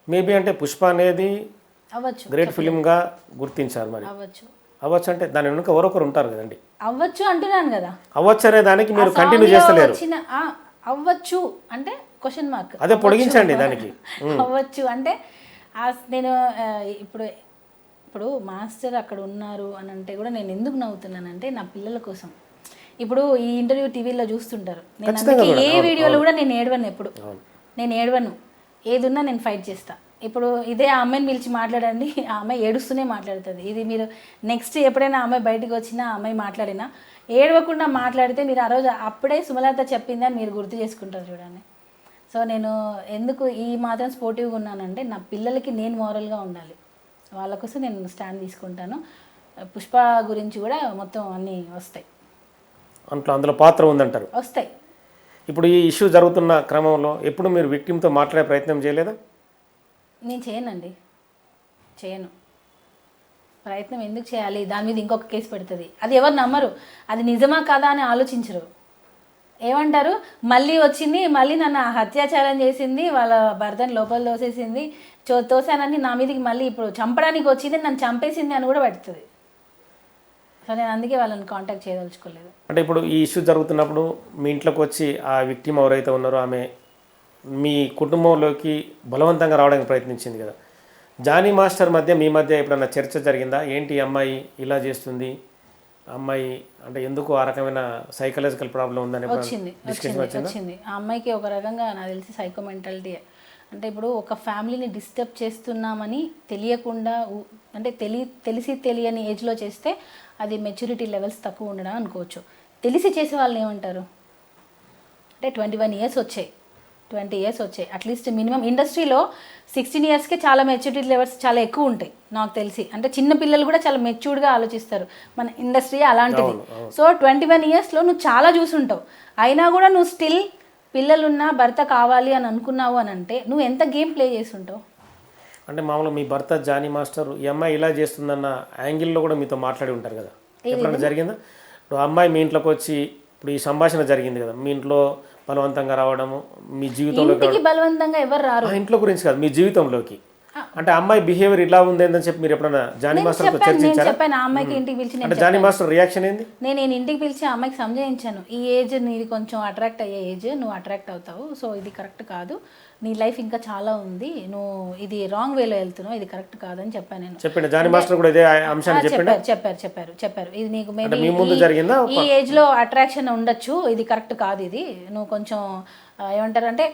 మేబీ అంటే పుష్ప అనేది అవ్వచ్చు, గ్రేట్ ఫిలింగా గుర్తించారు. మరి అవ్వచ్చు అంటే దాని వెనుక ఎవరొకరు ఉంటారు కదండి. అవ్వచ్చు అంటున్నాను కదా. అవ్వచ్చు అనే దానికి మీరు కంటిన్యూ చేస్తలేరు. అవ్వచ్చు అంటే క్వశ్చన్ మార్క్. అదే పొడిగించండి దానికి. అవ్వచ్చు అంటే నేను ఇప్పుడు మాస్టర్ అక్కడ ఉన్నారు అని అంటే కూడా నేను ఎందుకు నవ్వుతున్నానంటే నా పిల్లల కోసం. ఇప్పుడు ఈ ఇంటర్వ్యూ టీవీలో చూస్తుంటారు, నేను అందుకే ఏ వీడియోలో కూడా నేను ఏడవను. ఎప్పుడు నేను ఏడవను, ఏదున్నా నేను ఫైట్ చేస్తా. ఇప్పుడు ఇదే ఆ అమ్మాయిని పిలిచి మాట్లాడండి, ఆ అమ్మాయి ఏడుస్తూనే మాట్లాడుతుంది. ఇది మీరు నెక్స్ట్ ఎప్పుడైనా ఆ అమ్మాయి బయటకు వచ్చినా, ఆ అమ్మాయి మాట్లాడినా ఏడవకుండా మాట్లాడితే మీరు ఆ రోజు అప్పుడే సుమలత చెప్పిందని మీరు గుర్తు చేసుకుంటారు చూడండి. సో నేను ఎందుకు ఈ మాత్రం స్పోర్టివ్గా ఉన్నానంటే నా పిల్లలకి నేను మోరల్గా ఉండాలి, వాళ్ళ కోసం నేను స్టాండ్ తీసుకుంటాను. పుష్ప గురించి కూడా మొత్తం అన్నీ వస్తాయి, అందులో పాత్ర ఉందంటారు. వస్తాయి. ఇప్పుడు ఈ ఇష్యూ జరుగుతున్న క్రమంలో ఎప్పుడు మీరు విక్టిమ్తో మాట్లాడే ప్రయత్నం చేయలేదా? నేను చేయనండి, చేయను. ప్రయత్నం ఎందుకు చేయాలి, దాని మీద ఇంకొక కేసు పెడుతుంది. అది ఎవరు నమ్మరు, అది నిజమా కాదా అని ఆలోచించరు. ఏమంటారు, మళ్ళీ వచ్చింది, మళ్ళీ నన్ను అత్యాచారం చేసింది, వాళ్ళ భర్తని లోపల తోసేసింది, తోసానని నా మీదకి మళ్ళీ ఇప్పుడు చంపడానికి వచ్చింది, నన్ను చంపేసింది అని కూడా పెడుతుంది. సో నేను అందుకే వాళ్ళని కాంటాక్ట్ చేయదలుచుకోలేదు. అంటే ఇప్పుడు ఈ ఇష్యూ జరుగుతున్నప్పుడు మీ ఇంట్లోకి వచ్చి ఆ విక్టిమ్ ఎవరైతే ఉన్నారో ఆమె మీ కుటుంబంలోకి బలవంతంగా రావడానికి ప్రయత్నించింది కదా, జానీ మాస్టర్ మధ్య మీ మధ్య ఎప్పుడన్నా చర్చ జరిగిందా? ఏంటి ఈ అమ్మాయి ఇలా చేస్తుంది, అమ్మాయి అంటే ఎందుకు ఆ రకమైన సైకలాజికల్ ప్రాబ్లం ఉందని వచ్చింది. ఆ అమ్మాయికి ఒక రకంగా నాకు తెలిసి సైకోమెంటాలిటీ. అంటే ఇప్పుడు ఒక ఫ్యామిలీని డిస్టర్బ్ చేస్తున్నామని తెలియకుండా అంటే తెలిసి తెలియని ఏజ్లో చేస్తే అది మెచ్యూరిటీ లెవెల్స్ తక్కువ ఉండడం అనుకోవచ్చు. తెలిసి చేసే వాళ్ళని ఏమంటారు అంటే 21 years వచ్చాయి, 20 years వచ్చాయి. అట్లీస్ట్ మినిమం ఇండస్ట్రీలో 16 yearsకే చాలా మెచ్యూరిటీ లెవెల్స్ చాలా ఎక్కువ ఉంటాయి నాకు తెలిసి. అంటే చిన్న పిల్లలు కూడా చాలా మెచ్యూర్డ్గా ఆలోచిస్తారు, మన ఇండస్ట్రీ అలాంటిది. సో 21 yearsలో నువ్వు చాలా చూసుంటావు, అయినా కూడా నువ్వు స్టిల్ పిల్లలున్నా భర్త కావాలి అని అనుకున్నావు అని అంటే నువ్వు ఎంత గేమ్ ప్లే చేసి ఉంటావు? అంటే మామూలుగా మీ భర్త జానీ మాస్టర్ ఈ అమ్మాయి ఇలా చేస్తుందన్న యాంగిల్లో కూడా మీతో మాట్లాడి ఉంటారు కదా, ఎప్పుడైనా జరిగిందా? ఇప్పుడు అమ్మాయి మీ ఇంట్లోకి వచ్చి ఇప్పుడు ఈ సంభాషణ జరిగింది కదా, మీ ఇంట్లో బలవంతంగా రావడము, మీ జీవితంలోకి బలవంతంగా ఎవరు రారు, ఇంట్లో గురించి కాదు మీ జీవితంలోకి, అంటే అమ్మాయి బిహేవియర్ ఇలా ఉంది అని చెప్పి మీరు ఎప్పుడైనా జానీ మాస్టర్తో చర్చించారా? చెప్పాను, ఆ అమ్మాయికి ఇంటికి పిలిచి అంటే జానీ మాస్టర్ రియాక్షన్ ఏంది? నేను ఇంటికి పిలిచి ఆ అమ్మాయికి సంజయించాను, ఈ ఏజ్ నీది కొంచెం అట్రాక్ట్ అయ్యే ఏజ్, నువ్వు అట్రాక్ట్ అవుతావు, సో ఇది కరెక్ట్ కాదు, నీ లైఫ్ ఇంకా చాలా ఉంది, నువ్వు ఇది రాంగ్ వేలో వెళ్తున్నావు, ఇది కరెక్ట్ కాదని చెప్పాను నేను. చెప్పండి జానీ మాస్టర్ కూడా ఇదే అంశాన్ని చెప్పారు ఇది నీకు మేబీ ఈ ఏజ్ లో అట్రాక్షన్ ఉండొచ్చు, ఇది కరెక్ట్ కాదు, ఇది నువ్వు కొంచెం ఏమంటారు అంటే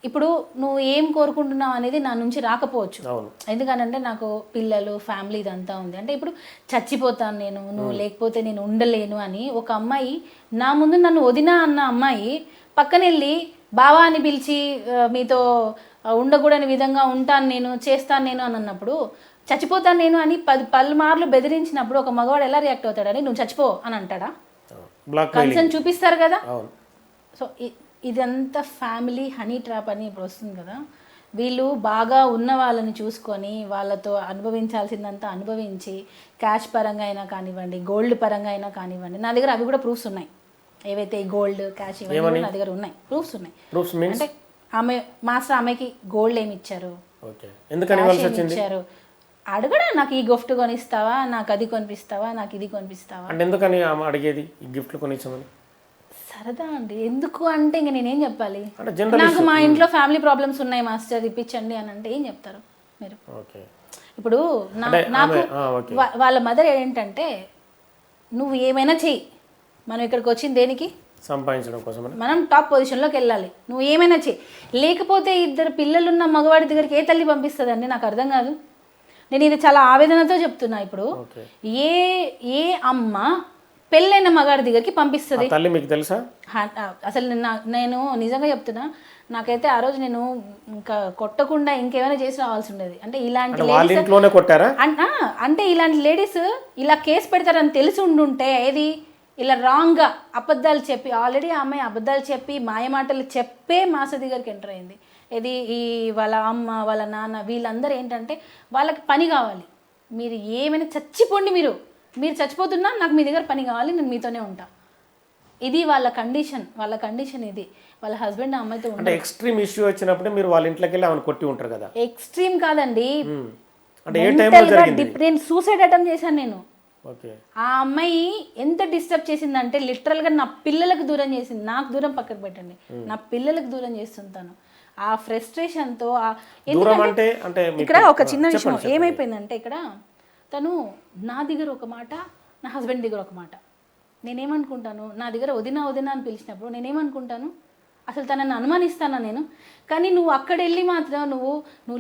ఇప్పుడు నువ్వు ఏం కోరుకుంటున్నావు అనేది నా నుంచి రాకపోవచ్చు, ఎందుకనంటే నాకు పిల్లలు ఫ్యామిలీ ఇదంతా ఉంది. అంటే ఇప్పుడు చచ్చిపోతాను నేను, నువ్వు లేకపోతే నేను ఉండలేను అని ఒక అమ్మాయి నా ముందు నన్ను వదినా అన్న అమ్మాయి పక్కన వెళ్ళి బావా అని పిలిచి మీతో ఉండకూడని విధంగా ఉంటాను నేను, చేస్తాను నేను అని అన్నప్పుడు, చచ్చిపోతాను నేను అని 10 మార్లు బెదిరించినప్పుడు ఒక మగవాడు ఎలా రియాక్ట్ అవుతాడని, నువ్వు చచ్చిపో అని అంటాడా? కన్సర్న్ చూపిస్తారు కదా. సో ఇదంతా ఫ్యామిలీ హనీ ట్రాప్ అని ఇప్పుడు వస్తుంది కదా, వీళ్ళు బాగా ఉన్న వాళ్ళని చూసుకొని వాళ్ళతో అనుభవించాల్సిందంతా అనుభవించి క్యాష్ పరంగా అయినా కానివ్వండి, గోల్డ్ పరంగా అయినా కానివ్వండి, నా దగ్గర అవి కూడా ప్రూఫ్స్ ఉన్నాయి, ఏవైతే గోల్డ్ క్యాష్ ఇవన్నీ నా దగ్గర ఉన్నాయి, ప్రూఫ్స్ ఉన్నాయి. అంటే ఆమె మాస్టర్ ఆమెకి గోల్డ్ ఏమి ఇచ్చారు, ఇచ్చారు అడగడా, నాకు ఈ గిఫ్ట్ కొనిస్తావా, నాకు అది కొనిపిస్తావా, నాకు ఇది కొనిపిస్తావా అంటే ఎందుకని అడిగేది గిఫ్ట్లు కొనిచ్చామని? సరదా అండి. ఎందుకు అంటే ఇంక నేనేం చెప్పాలి, నాకు మా ఇంట్లో ఫ్యామిలీ ప్రాబ్లమ్స్ ఉన్నాయి మాస్టర్ ఇప్పించండి అని అంటే ఏం చెప్తారు మీరు? ఇప్పుడు నాకు వాళ్ళ మదర్ ఏంటంటే నువ్వు ఏమైనా చెయ్యి, మనం ఇక్కడికి వచ్చింది దేనికి, సంపాదించడం కోసం, మనం టాప్ పొజిషన్లోకి వెళ్ళాలి, నువ్వు ఏమైనా చెయ్యి, లేకపోతే 2 పిల్లలున్న మగవాడి దగ్గరికి ఏ తల్లి పంపిస్తుందండి? నాకు అర్థం కాదు. నేను ఇది చాలా ఆవేదనతో చెప్తున్నా. ఇప్పుడు ఏ అమ్మ పెళ్ళైన మగాడి దగ్గరికి పంపిస్తుంది? తల్లి మీకు తెలుసా? అసలు నేను నిజంగా చెప్తున్నా, నాకైతే ఆ రోజు నేను ఇంకా కొట్టకుండా ఇంకేమైనా చేసి రావాల్సి ఉండేది. అంటే ఇలాంటి ఇలాంటి లేడీస్ ఇలా కేసు పెడతారని తెలిసి ఉండుంటే ఏది ఇలా రాంగ్గా అబద్ధాలు చెప్పి, ఆల్రెడీ ఆ అమ్మాయి అబద్ధాలు చెప్పి మాయమాటలు చెప్పే మాస్టర్ దగ్గరికి ఎంటర్ అయింది. ఇది ఈ వాళ్ళ అమ్మ వాళ్ళ నాన్న వీళ్ళందరూ ఏంటంటే వాళ్ళకి పని కావాలి, మీరు ఏమైనా చచ్చిపోండి, మీరు చచ్చిపోతున్నా నాకు మీ దగ్గర పని కావాలి, నేను మీతోనే ఉంటా, ఇది వాళ్ళ కండిషన్ ఇది. వాళ్ళ హస్బెండ్ అమ్మాయితో అంటే ఎక్స్ట్రీమ్ ఇష్యూ వచ్చినప్పుడు మీరు వాళ్ళ ఇంట్లోకి వెళ్ళి ఆమెను కొట్టి ఉంటారు కదా? ఎక్స్ట్రీమ్ కాదండి, అంటే ఏ టైంలో జరిగింది? నేను సూసైడ్ అటెంప్ట్ చేశాను నేను. ఆ అమ్మాయి ఎంత డిస్టర్బ్ చేసిందంటే లిటరల్గా నా పిల్లలకు దూరం చేసింది, నాకు దూరం పక్కకు పెట్టండి, నా పిల్లలకు దూరం చేస్తుంటాను. ఆ ఫ్రస్ట్రేషన్తో ఇక్కడ ఒక చిన్న విషయం ఏమైపోయిందంటే, ఇక్కడ తను నా దగ్గర ఒక మాట, నా హస్బెండ్ దగ్గర ఒక మాట. నేనేమనుకుంటాను, నా దగ్గర వదినా అని పిలిచినప్పుడు నేనేమనుకుంటాను, అసలు తనని అనుమానిస్తానా నేను? కానీ నువ్వు అక్కడ వెళ్ళి మాత్రం నువ్వు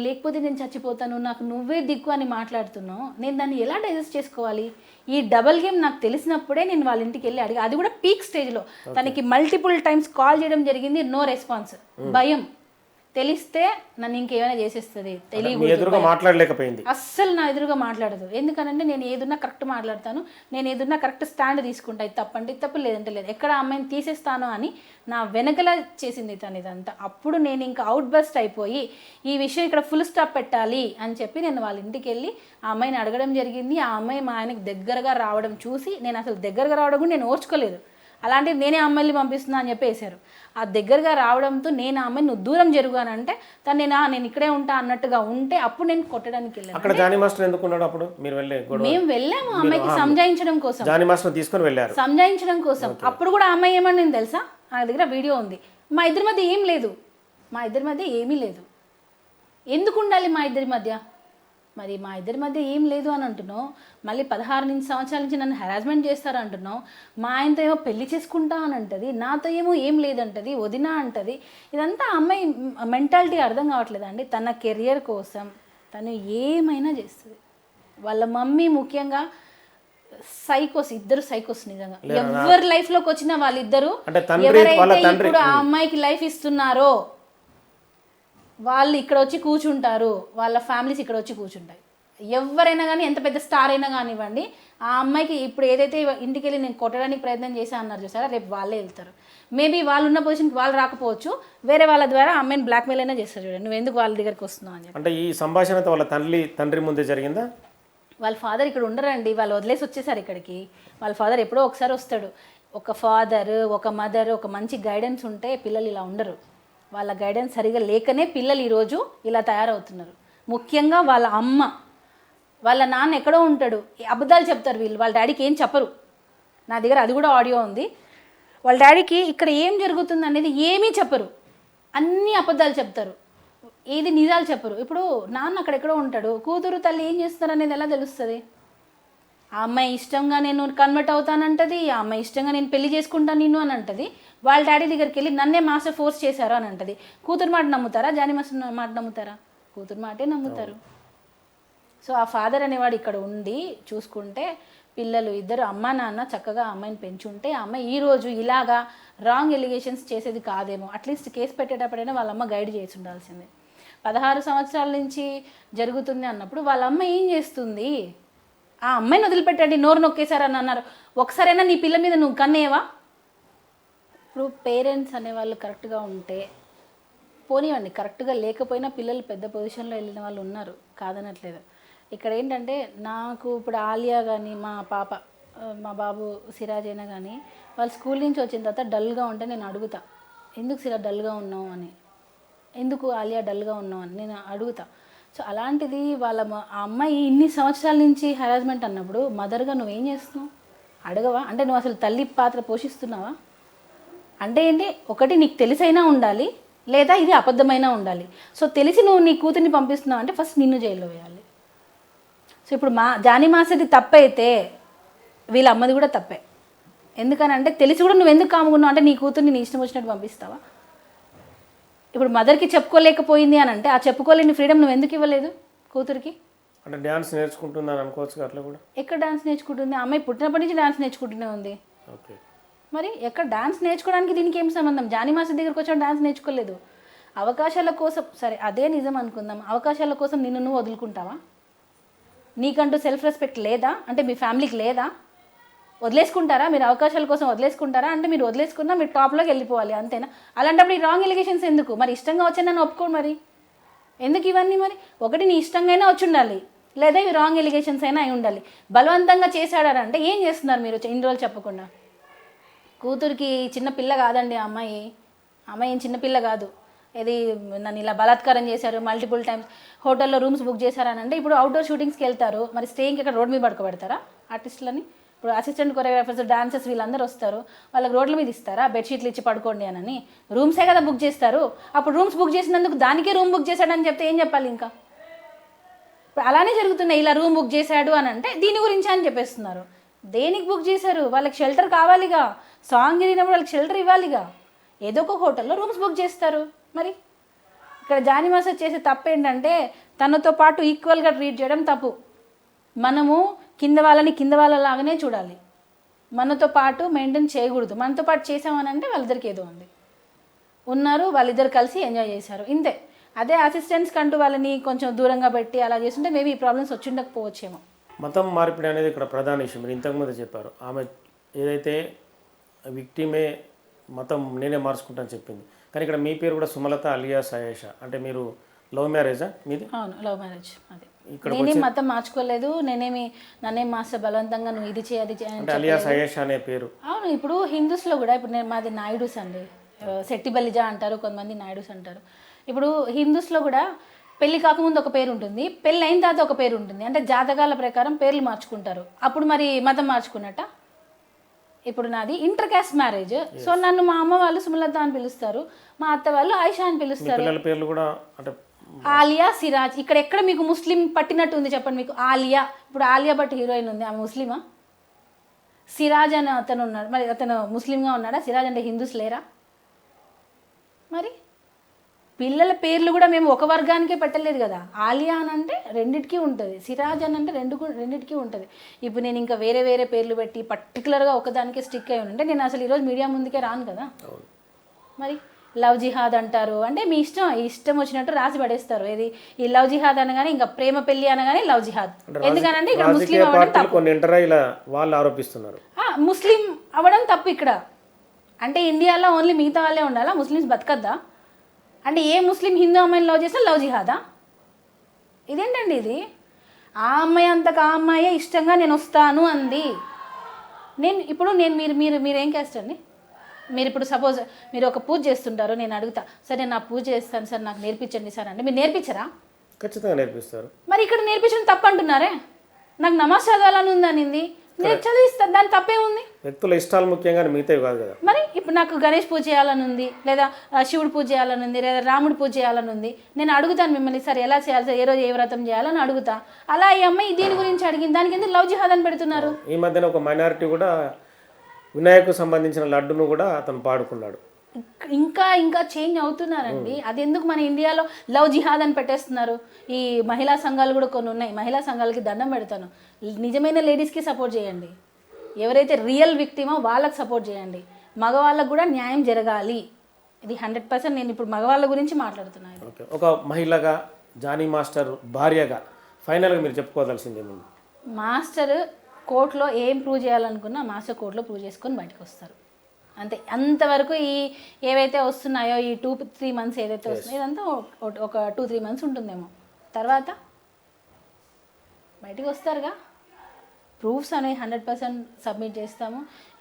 లేకపోతే నేను చచ్చిపోతాను, నాకు నువ్వే దిక్కు అని మాట్లాడుతున్నావు. నేను దాన్ని ఎలా డైజెస్ట్ చేసుకోవాలి? ఈ డబల్ గేమ్ నాకు తెలిసినప్పుడే నేను వాళ్ళ ఇంటికి వెళ్ళి అడిగా, అది కూడా పీక్ స్టేజ్లో. తనకి మల్టిపుల్ టైమ్స్ కాల్ చేయడం జరిగింది, నో రెస్పాన్స్, భయం. తెలిస్తే నన్ను ఇంకేమైనా చేసేస్తుంది. మీ ఎదురుగా మాట్లాడలేకపోయింది. అస్సలు నా ఎదురుగా మాట్లాడదు. ఎందుకనంటే నేను ఏదున్నా కరెక్ట్ మాట్లాడతాను, నేను ఏదున్నా కరెక్ట్ స్టాండ్ తీసుకుంటా. ఇది తప్పంటే తప్పు, లేదంటే లేదు. ఎక్కడ అమ్మాయిని తీసేస్తాను అని నా వెనకలా చేసింది తను ఇదంతా. అప్పుడు నేను ఇంకా అవుట్ బస్ట్ అయిపోయి ఈ విషయం ఇక్కడ ఫుల్ స్టాప్ పెట్టాలి అని చెప్పి నేను వాళ్ళ ఇంటికి వెళ్ళి ఆ అమ్మాయిని అడగడం జరిగింది. ఆ అమ్మాయి మా ఆయనకి దగ్గరగా రావడం చూసి నేను అసలు దగ్గరగా రావడం కూడా నేను ఓర్చుకోలేదు. అలాంటిది నేనే అమ్మాయిని పంపిస్తున్నా అని చెప్పి వేశారు. ఆ దగ్గరగా రావడంతో నేను ఆ అమ్మాయిని నువ్వు దూరం జరుగానంటే తను నేను ఇక్కడే ఉంటా అన్నట్టుగా ఉంటే అప్పుడు నేను కొట్టడానికి వెళ్ళాను. అక్కడ జానీ మాస్టర్ ఎందుకు ఉన్నాడు అప్పుడు? మీరు మేము వెళ్ళాము ఆ అమ్మాయికి సంజాయించడం కోసం, జానీ మాస్టర్ తీసుకొని వెళ్ళారు సంజాయించడం కోసం. అప్పుడు కూడా ఆ అమ్మాయి ఏమని నేను తెలుసా, నా దగ్గర వీడియో ఉంది. మా ఇద్దరి మధ్య ఏం లేదు, మా ఇద్దరి మధ్య ఏమీ లేదు. ఎందుకు ఉండాలి మా ఇద్దరి మధ్య? మరి మా ఇద్దరి మధ్య ఏం లేదు అని అంటున్నావు. మళ్ళీ 16 సంవత్సరాల నుంచి నన్ను హెరాస్మెంట్ చేస్తారు అంటున్నావు. మా ఆయనతో ఏమో పెళ్లి చేసుకుంటా అని అంటది, నాతో ఏమో ఏం లేదంటది, వదినా అంటది. ఇదంతా అమ్మాయి మెంటాలిటీ అర్థం కావట్లేదండి. తన కెరియర్ కోసం తను ఏమైనా చేస్తుంది. వాళ్ళ మమ్మీ ముఖ్యంగా సైకోస్, ఇద్దరు సైకోస్ నిజంగా. ఎవరి లైఫ్లోకి వచ్చిన వాళ్ళిద్దరు ఎవరైతే ఇప్పుడు ఆ అమ్మాయికి లైఫ్ ఇస్తున్నారో వాళ్ళు ఇక్కడ వచ్చి కూర్చుంటారు, వాళ్ళ ఫ్యామిలీస్ ఇక్కడ వచ్చి కూర్చుంటాయి. ఎవరైనా కానీ, ఎంత పెద్ద స్టార్ అయినా కానివ్వండి, ఆ అమ్మాయికి ఇప్పుడు ఏదైతే ఇంటికి వెళ్ళి నేను కొట్టడానికి ప్రయత్నం చేశా అన్నారు చూసారా, రేపు వాళ్ళే వెళ్తారు. మేబీ వాళ్ళు ఉన్న పొజిషన్కి వాళ్ళు రాకపోవచ్చు, వేరే వాళ్ళ ద్వారా అమ్మాయిని బ్లాక్మెయిల్ అయినా చేస్తారు. చూడండి, నువ్వు ఎందుకు వాళ్ళ దగ్గరికి వస్తున్నావు అని చెప్పి. అంటే ఈ సంభాషణ వాళ్ళ తండ్రి ముందే జరిగిందా? వాళ్ళ ఫాదర్ ఇక్కడ ఉండరండి, వాళ్ళు వదిలేసి వచ్చేసారు ఇక్కడికి. వాళ్ళ ఫాదర్ ఎప్పుడో ఒకసారి వస్తాడు. ఒక ఫాదర్, ఒక మదర్, ఒక మంచి గైడెన్స్ ఉంటే పిల్లలు ఇలా ఉండరు. వాళ్ళ గైడెన్స్ సరిగా లేకనే పిల్లలు ఈరోజు ఇలా తయారవుతున్నారు. ముఖ్యంగా వాళ్ళ అమ్మ, వాళ్ళ నాన్న ఎక్కడో ఉంటాడు, అబద్ధాలు చెప్తారు వీళ్ళు. వాళ్ళ డాడీకి ఏం చెప్పరు. నా దగ్గర అది కూడా ఆడియో ఉంది. వాళ్ళ డాడీకి ఇక్కడ ఏం జరుగుతుంది అనేది ఏమీ చెప్పరు, అన్నీ అబద్ధాలు చెప్తారు, ఏది నిజాలు చెప్పరు. ఇప్పుడు నాన్న అక్కడెక్కడో ఉంటాడు, కూతురు తల్లి ఏం చేస్తున్నారు అనేది ఎలా తెలుస్తుంది? ఆ అమ్మాయి ఇష్టంగా నేను కన్వర్ట్ అవుతానంటది, ఆ అమ్మాయి ఇష్టంగా నేను పెళ్లి చేసుకుంటాను నిన్ను అని అంటది. వాళ్ళ డాడీ దగ్గరికి వెళ్ళి నన్నే మాస్టర్ ఫోర్స్ చేశారు అని అంటది. కూతురు మాట నమ్ముతారా? జానీ మాస్టర్ మాట నమ్ముతారా? కూతురు మాటే నమ్ముతారు. సో ఆ ఫాదర్ అనేవాడు ఇక్కడ ఉండి చూసుకుంటే పిల్లలు ఇద్దరు అమ్మ నాన్న చక్కగా అమ్మాయిని పెంచుంటే ఆ అమ్మాయి ఈరోజు ఇలాగా రాంగ్ ఎలిగేషన్స్ చేసేది కాదేమో. అట్లీస్ట్ కేసు పెట్టేటప్పుడైనా వాళ్ళ అమ్మ గైడ్ చేసి ఉండాల్సిందే. 16 సంవత్సరాల నుంచి జరుగుతుంది అన్నప్పుడు వాళ్ళ అమ్మ ఏం చేస్తుంది? ఆ అమ్మాయిని వదిలిపెట్టండి, నోరు నొక్కేశారని అన్నారు. ఒకసారైనా నీ పిల్ల మీద నువ్వు కన్నేవా? ఇప్పుడు పేరెంట్స్ అనేవాళ్ళు కరెక్ట్గా ఉంటే పోనీవండి, కరెక్ట్గా లేకపోయినా పిల్లలు పెద్ద పొజిషన్లో వెళ్ళిన వాళ్ళు ఉన్నారు, కాదనట్లేదు. ఇక్కడ ఏంటంటే నాకు ఇప్పుడు ఆలియా కానీ మా పాప, మా బాబు సిరాజ్ అయినా కానీ వాళ్ళు స్కూల్ నుంచి వచ్చిన తర్వాత డల్గా ఉంటే నేను అడుగుతా, ఎందుకు సిరా డల్గా ఉన్నావు అని, ఎందుకు ఆలియా డల్గా ఉన్నావు అని నేను అడుగుతా. సో అలాంటిది వాళ్ళ ఆ అమ్మాయి ఇన్ని సంవత్సరాల నుంచి హెరాస్మెంట్ అన్నప్పుడు మదర్గా నువ్వేం చేస్తున్నావు? అడగవా? అంటే నువ్వు అసలు తల్లి పాత్ర పోషిస్తున్నావా? అంటే ఏంటి, ఒకటి నీకు తెలిసైనా ఉండాలి, లేదా ఇది అబద్ధమైనా ఉండాలి. సో తెలిసి నువ్వు నీ కూతుర్ని పంపిస్తున్నావు అంటే ఫస్ట్ నిన్ను జైల్లో వేయాలి. సో ఇప్పుడు జానీ మాస్టర్ది తప్పైతే వీళ్ళ అమ్మది కూడా తప్పే. ఎందుకనంటే తెలిసి కూడా నువ్వు ఎందుకు కాముకున్నావు అంటే నీ కూతుర్ని నీ ఇష్టం వచ్చినట్టు పంపిస్తావా? ఇప్పుడు మదర్కి చెప్పుకోలేకపోయింది అని అంటే ఆ చెప్పుకోలేని ఫ్రీడమ్ నువ్వు ఎందుకు ఇవ్వలేదు కూతురికి? అంటే డ్యాన్స్ నేర్చుకుంటుందని అనుకోవచ్చు అట్లా కూడా. ఎక్కడ డ్యాన్స్ నేర్చుకుంటుంది? అమ్మాయి పుట్టినప్పటి నుంచి డ్యాన్స్ నేర్చుకుంటూనే ఉంది. ఓకే, మరి ఎక్కడ డ్యాన్స్ నేర్చుకోవడానికి దీనికి ఏం సంబంధం? జానీ మాస్టర్ దగ్గరికి వచ్చాడు, డ్యాన్స్ నేర్చుకోలేదు. అవకాశాల కోసం, సరే అదే నిజం అనుకుందాం, అవకాశాల కోసం నిన్ను నువ్వు వదులుకుంటావా? నీకంటూ సెల్ఫ్ రెస్పెక్ట్ లేదా? అంటే మీ ఫ్యామిలీకి లేదా? వదిలేసుకుంటారా మీరు? అవకాశాల కోసం వదిలేసుకుంటారా? అంటే మీరు వదిలేసుకున్నా మీరు టాప్లోకి వెళ్ళిపోవాలి, అంతేనా? అలాంటప్పుడు ఈ రాంగ్ ఎలిగేషన్స్ ఎందుకు? మరి ఇష్టంగా వచ్చాను నన్ను ఒప్పుకోండి, మరి ఎందుకు ఇవన్నీ? మరి ఒకటి నీ ఇష్టంగా అయినా వచ్చి ఉండాలి, లేదా ఇవి రాంగ్ ఎలిగేషన్స్ అయినా అయి ఉండాలి. బలవంతంగా చేశాడారంటే ఏం చేస్తున్నారు మీరు ఇన్ని రోజులు చెప్పకుండా? కూతురికి చిన్న పిల్ల కాదండి ఆ అమ్మాయి, అమ్మాయి ఏం చిన్నపిల్ల కాదు. ఇది నన్ను ఇలా బలాత్కారం చేశారు, మల్టిపుల్ టైమ్స్ హోటల్లో రూమ్స్ బుక్ చేశారని అంటే ఇప్పుడు అవుట్డోర్ షూటింగ్స్కి వెళ్తారు, మరి స్టేయింగ్కి ఇక్కడ రోడ్ మీద పడుకోబెడతారా ఆర్టిస్టులని? ఇప్పుడు అసిస్టెంట్ కొరియోగ్రాఫర్స్, డాన్సర్స్ వీళ్ళందరూ వస్తారు, వాళ్ళకి రోడ్ల మీద ఇస్తారా బెడ్షీట్లు ఇచ్చి పడుకోండి అని? రూమ్సే కదా బుక్ చేస్తారు. అప్పుడు రూమ్స్ బుక్ చేసినందుకు దానికే రూమ్ బుక్ చేశాడని చెప్తే ఏం చెప్పాలి? ఇంకా ఇప్పుడు అలానే జరుగుతున్నాయి. ఇలా రూమ్ బుక్ చేశాడు అని అంటే దీని గురించి అని చెప్పేస్తున్నారు. దేనికి బుక్ చేశారు? వాళ్ళకి షెల్టర్ కావాలిగా, సాంగ్ జరిగినప్పుడు వాళ్ళకి షెల్టర్ ఇవ్వాలిగా. ఏదో ఒక హోటల్లో రూమ్స్ బుక్ చేస్తారు. మరి ఇక్కడ జానీ మాస్టర్ చేసే తప్పు ఏంటంటే తనతో పాటు ఈక్వల్గా ట్రీట్ చేయడం తప్పు. మనము కింద వాళ్ళని కింద వాళ్ళలాగానే చూడాలి, మనతో పాటు మెయింటైన్ చేయకూడదు. మనతో పాటు చేసామని అంటే వాళ్ళిద్దరికి ఏదో ఉంది, ఉన్నారు, వాళ్ళిద్దరు కలిసి ఎంజాయ్ చేశారు, ఇంతే. అదే అసిస్టెంట్స్ కంటూ వాళ్ళని కొంచెం దూరంగా పెట్టి అలా చేస్తుంటే మేబీ ఈ ప్రాబ్లమ్స్ వచ్చి ఉండకపోవచ్చేమో. మతం మార్పిడి అనేది ఇక్కడ ప్రధాన విషయం. మీరు ఇంతకుముందు చెప్పారు, ఆమె ఏదైతే విక్టిమే మతం నేనే మార్చుకుంటాను చెప్పింది, కానీ ఇక్కడ మీ పేరు కూడా సుమలత అలియాస్ ఆయేషా, అంటే మీరు లవ్ మ్యారేజా మీది? అవును, లవ్ మ్యారేజ్. అదే ఇక్కడ నేనేం మతం మార్చుకోలేదు, నన్నేం మాస్టర్ బలవంతంగా నువ్వు ఇది చేయి అది చేయి అని అంటే అలియాస్ ఆయేషా అనే పేరు. అవును, ఇప్పుడు హిందూస్లో కూడా ఇప్పుడు మాది నాయుడుస్ అండి, శెట్టి బలిజా అంటారు, కొంతమంది నాయుడుస్ అంటారు. ఇప్పుడు హిందూస్లో కూడా పెళ్లి కాకముందు ఒక పేరు ఉంటుంది, పెళ్ళి అయిన తర్వాత ఒక పేరు ఉంటుంది. అంటే జాతకాల ప్రకారం పేర్లు మార్చుకుంటారు. అప్పుడు మరి మతం మార్చుకున్నట్ట? ఇప్పుడు నాది ఇంటర్ క్యాస్ట్ మ్యారేజ్, సో నన్ను మా అమ్మ వాళ్ళు సుమలత అని పిలుస్తారు, మా అత్త వాళ్ళు ఆయిషా అని పిలుస్తారు. పిల్లల పేర్లు కూడా అంటే ఆలియా, సిరాజ్. ఇక్కడ ఎక్కడ మీకు ముస్లిం పట్టినట్టు ఉంది చెప్పండి? మీకు ఆలియా, ఇప్పుడు ఆలియా భట్ హీరోయిన్ ఉంది, ఆమె ముస్లిమా? సిరాజ్ అని అతను ఉన్నాడు, మరి అతను ముస్లింగా ఉన్నాడా? సిరాజ్ అంటే హిందూస్ లేరా? మరి పిల్లల పేర్లు కూడా మేము ఒక వర్గానికే పెట్టలేదు కదా. ఆలియా అని అంటే రెండిటికి ఉంటుంది, సిరాజ్ అని అంటే రెండిటికి ఉంటుంది. ఇప్పుడు నేను ఇంకా వేరే వేరే పేర్లు పెట్టి పర్టికులర్గా ఒకదానికే స్టిక్ అయి ఉంటే నేను అసలు ఈరోజు మీడియా ముందుకే రాను కదా. మరి లవ్ జిహాద్ అంటారు, అంటే మీ ఇష్టం వచ్చినట్టు రాసి పడేస్తారు. ఏది ఈ లవ్ జిహాద్ అనగానే ఇంకా ప్రేమ పెళ్లి అనగానే లవ్ జిహాద్, ఎందుకనంటే ఇక్కడ ముస్లిం అవ్వడం తప్పు, వాళ్ళు ఆరోపిస్తున్నారు. ముస్లిం అవ్వడం తప్పు ఇక్కడ. అంటే ఇండియాలో ఓన్లీ మిగతా వాళ్ళే ఉండాలా, ముస్లిమ్స్ బతకద్దా? అంటే ఏ ముస్లిం హిందూ అమ్మాయిని లవ్ చేస్తే లవ్ జిహాదా? ఇదేంటండి ఇది? ఆ అమ్మాయి అంతకు ఆ అమ్మాయే ఇష్టంగా నేను వస్తాను అంది. మీరేం క్యాస్ట్ అండి? మీరు ఇప్పుడు సపోజ్ మీరు ఒక పూజ చేస్తుంటారు, నేను అడుగుతా, సరే నా పూజ చేస్తాను సార్, నాకు నేర్పించండి సార్ అంటే మీరు నేర్పించరా? ఖచ్చితంగా నేర్పిస్తారు. మరి ఇక్కడ నేర్పించడం తప్పు అంటున్నారే. నాకు నమాజ్ చదవాలని ఉందనింది, నేను చదివిస్తాను, దాని తప్పే ఉంది. వ్యక్తుల ఇష్టాలు ముఖ్యంగా మిగతావి కాదు కదా. మరి ఇప్పుడు నాకు గణేష్ పూజ చేయాలని ఉంది, లేదా శివుడు పూజ చేయాలని ఉంది, లేదా రాముడు పూజ చేయాలని ఉంది, నేను అడుగుతాను మిమ్మల్ని, సార్ ఎలా చేయాలి సార్, ఏ రోజు ఏ వ్రతం చేయాలని అడుగుతా. అలా ఈ అమ్మాయి దీని గురించి అడిగింది, దానికి ఎందుకు లవ్ జిహాద్ అని పెడుతున్నారు? ఈ మధ్యన ఒక మైనారిటీ కూడా వినాయకు సంబంధించిన లడ్డును కూడా అతను పాడుకున్నాడు. ఇంకా చేంజ్ అవుతున్నారండి. అది ఎందుకు మన ఇండియాలో లవ్ జిహాద్ అని పెట్టేస్తున్నారు? ఈ మహిళా సంఘాలు కూడా కొన్ని ఉన్నాయి, మహిళా సంఘాలకి దండం పెడతాను. నిజమైన లేడీస్కి సపోర్ట్ చేయండి, ఎవరైతే రియల్ విక్టిమో వాళ్ళకి సపోర్ట్ చేయండి. మగవాళ్ళకు కూడా న్యాయం జరగాలి. ఇది 100% నేను ఇప్పుడు మగవాళ్ళ గురించి మాట్లాడుతున్నాను. ఓకే, ఒక మహిళగా జానీ మాస్టర్ భార్యగా ఫైనల్గా మీరు చెప్పుకోవాల్సింది ఏముంది? మాస్టర్ కోర్టులో ఏం ప్రూవ్ చేయాలనుకున్నా మాస్టర్ కోర్టులో ప్రూవ్ చేసుకొని బయటకు వస్తారు అంతే. అంతవరకు ఏవైతే వస్తున్నాయో ఈ 2-3 months ఏదైతే వస్తున్నాయో ఇదంతా ఒక 2-3 months ఉంటుందేమో, తర్వాత బయటికి వస్తారుగా. ప్రూఫ్స్ అనేవి 100% సబ్మిట్ చేస్తాము.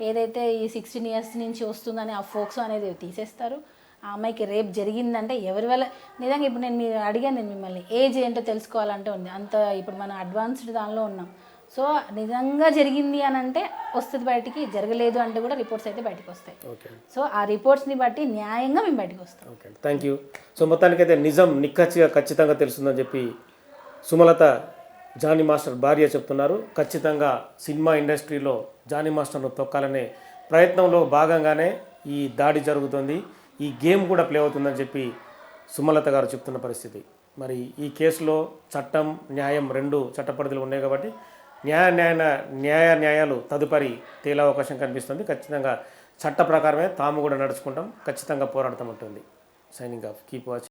ఏదైతే ఈ 16 years నుంచి వస్తుందని ఆ ఫోక్స్ అనేది తీసేస్తారు. ఆ అమ్మాయికి రేప్ జరిగిందంటే ఎవరి వల్ల, నిజంగా ఇప్పుడు నేను అడిగాను మిమ్మల్ని, ఏజ్ ఏంటో తెలుసుకోవాలంటే ఉంది అంత. ఇప్పుడు మనం అడ్వాన్స్డ్ దానిలో ఉన్నాం. సో నిజంగా జరిగింది అని అంటే వస్తుంది బయటికి, జరగలేదు అంటే కూడా రిపోర్ట్స్ అయితే బయటకు వస్తాయి. సో ఆ రిపోర్ట్స్ని బట్టి న్యాయంగా మేము బయటకు వస్తాం. Okay, thank you. సో మొత్తానికైతే నిజం ఖచ్చితంగా తెలుస్తుందని చెప్పి సుమలత జానీ మాస్టర్ భార్య చెప్తున్నారు. ఖచ్చితంగా సినిమా ఇండస్ట్రీలో జానీ మాస్టర్ను తొక్కాలనే ప్రయత్నంలో భాగంగానే ఈ దాడి జరుగుతుంది, ఈ గేమ్ కూడా ప్లే అవుతుందని చెప్పి సుమలత గారు చెప్తున్న పరిస్థితి. మరి ఈ కేసులో చట్టం న్యాయం రెండు చట్టపరిధిలో ఉన్నాయి కాబట్టి న్యాయాలు తదుపరి తేలే అవకాశం కనిపిస్తుంది. ఖచ్చితంగా చట్ట ప్రకారమే తాము కూడా నడుచుకుంటాం, ఖచ్చితంగా పోరాడతాం ఉంటుంది. Signing off, keep watching.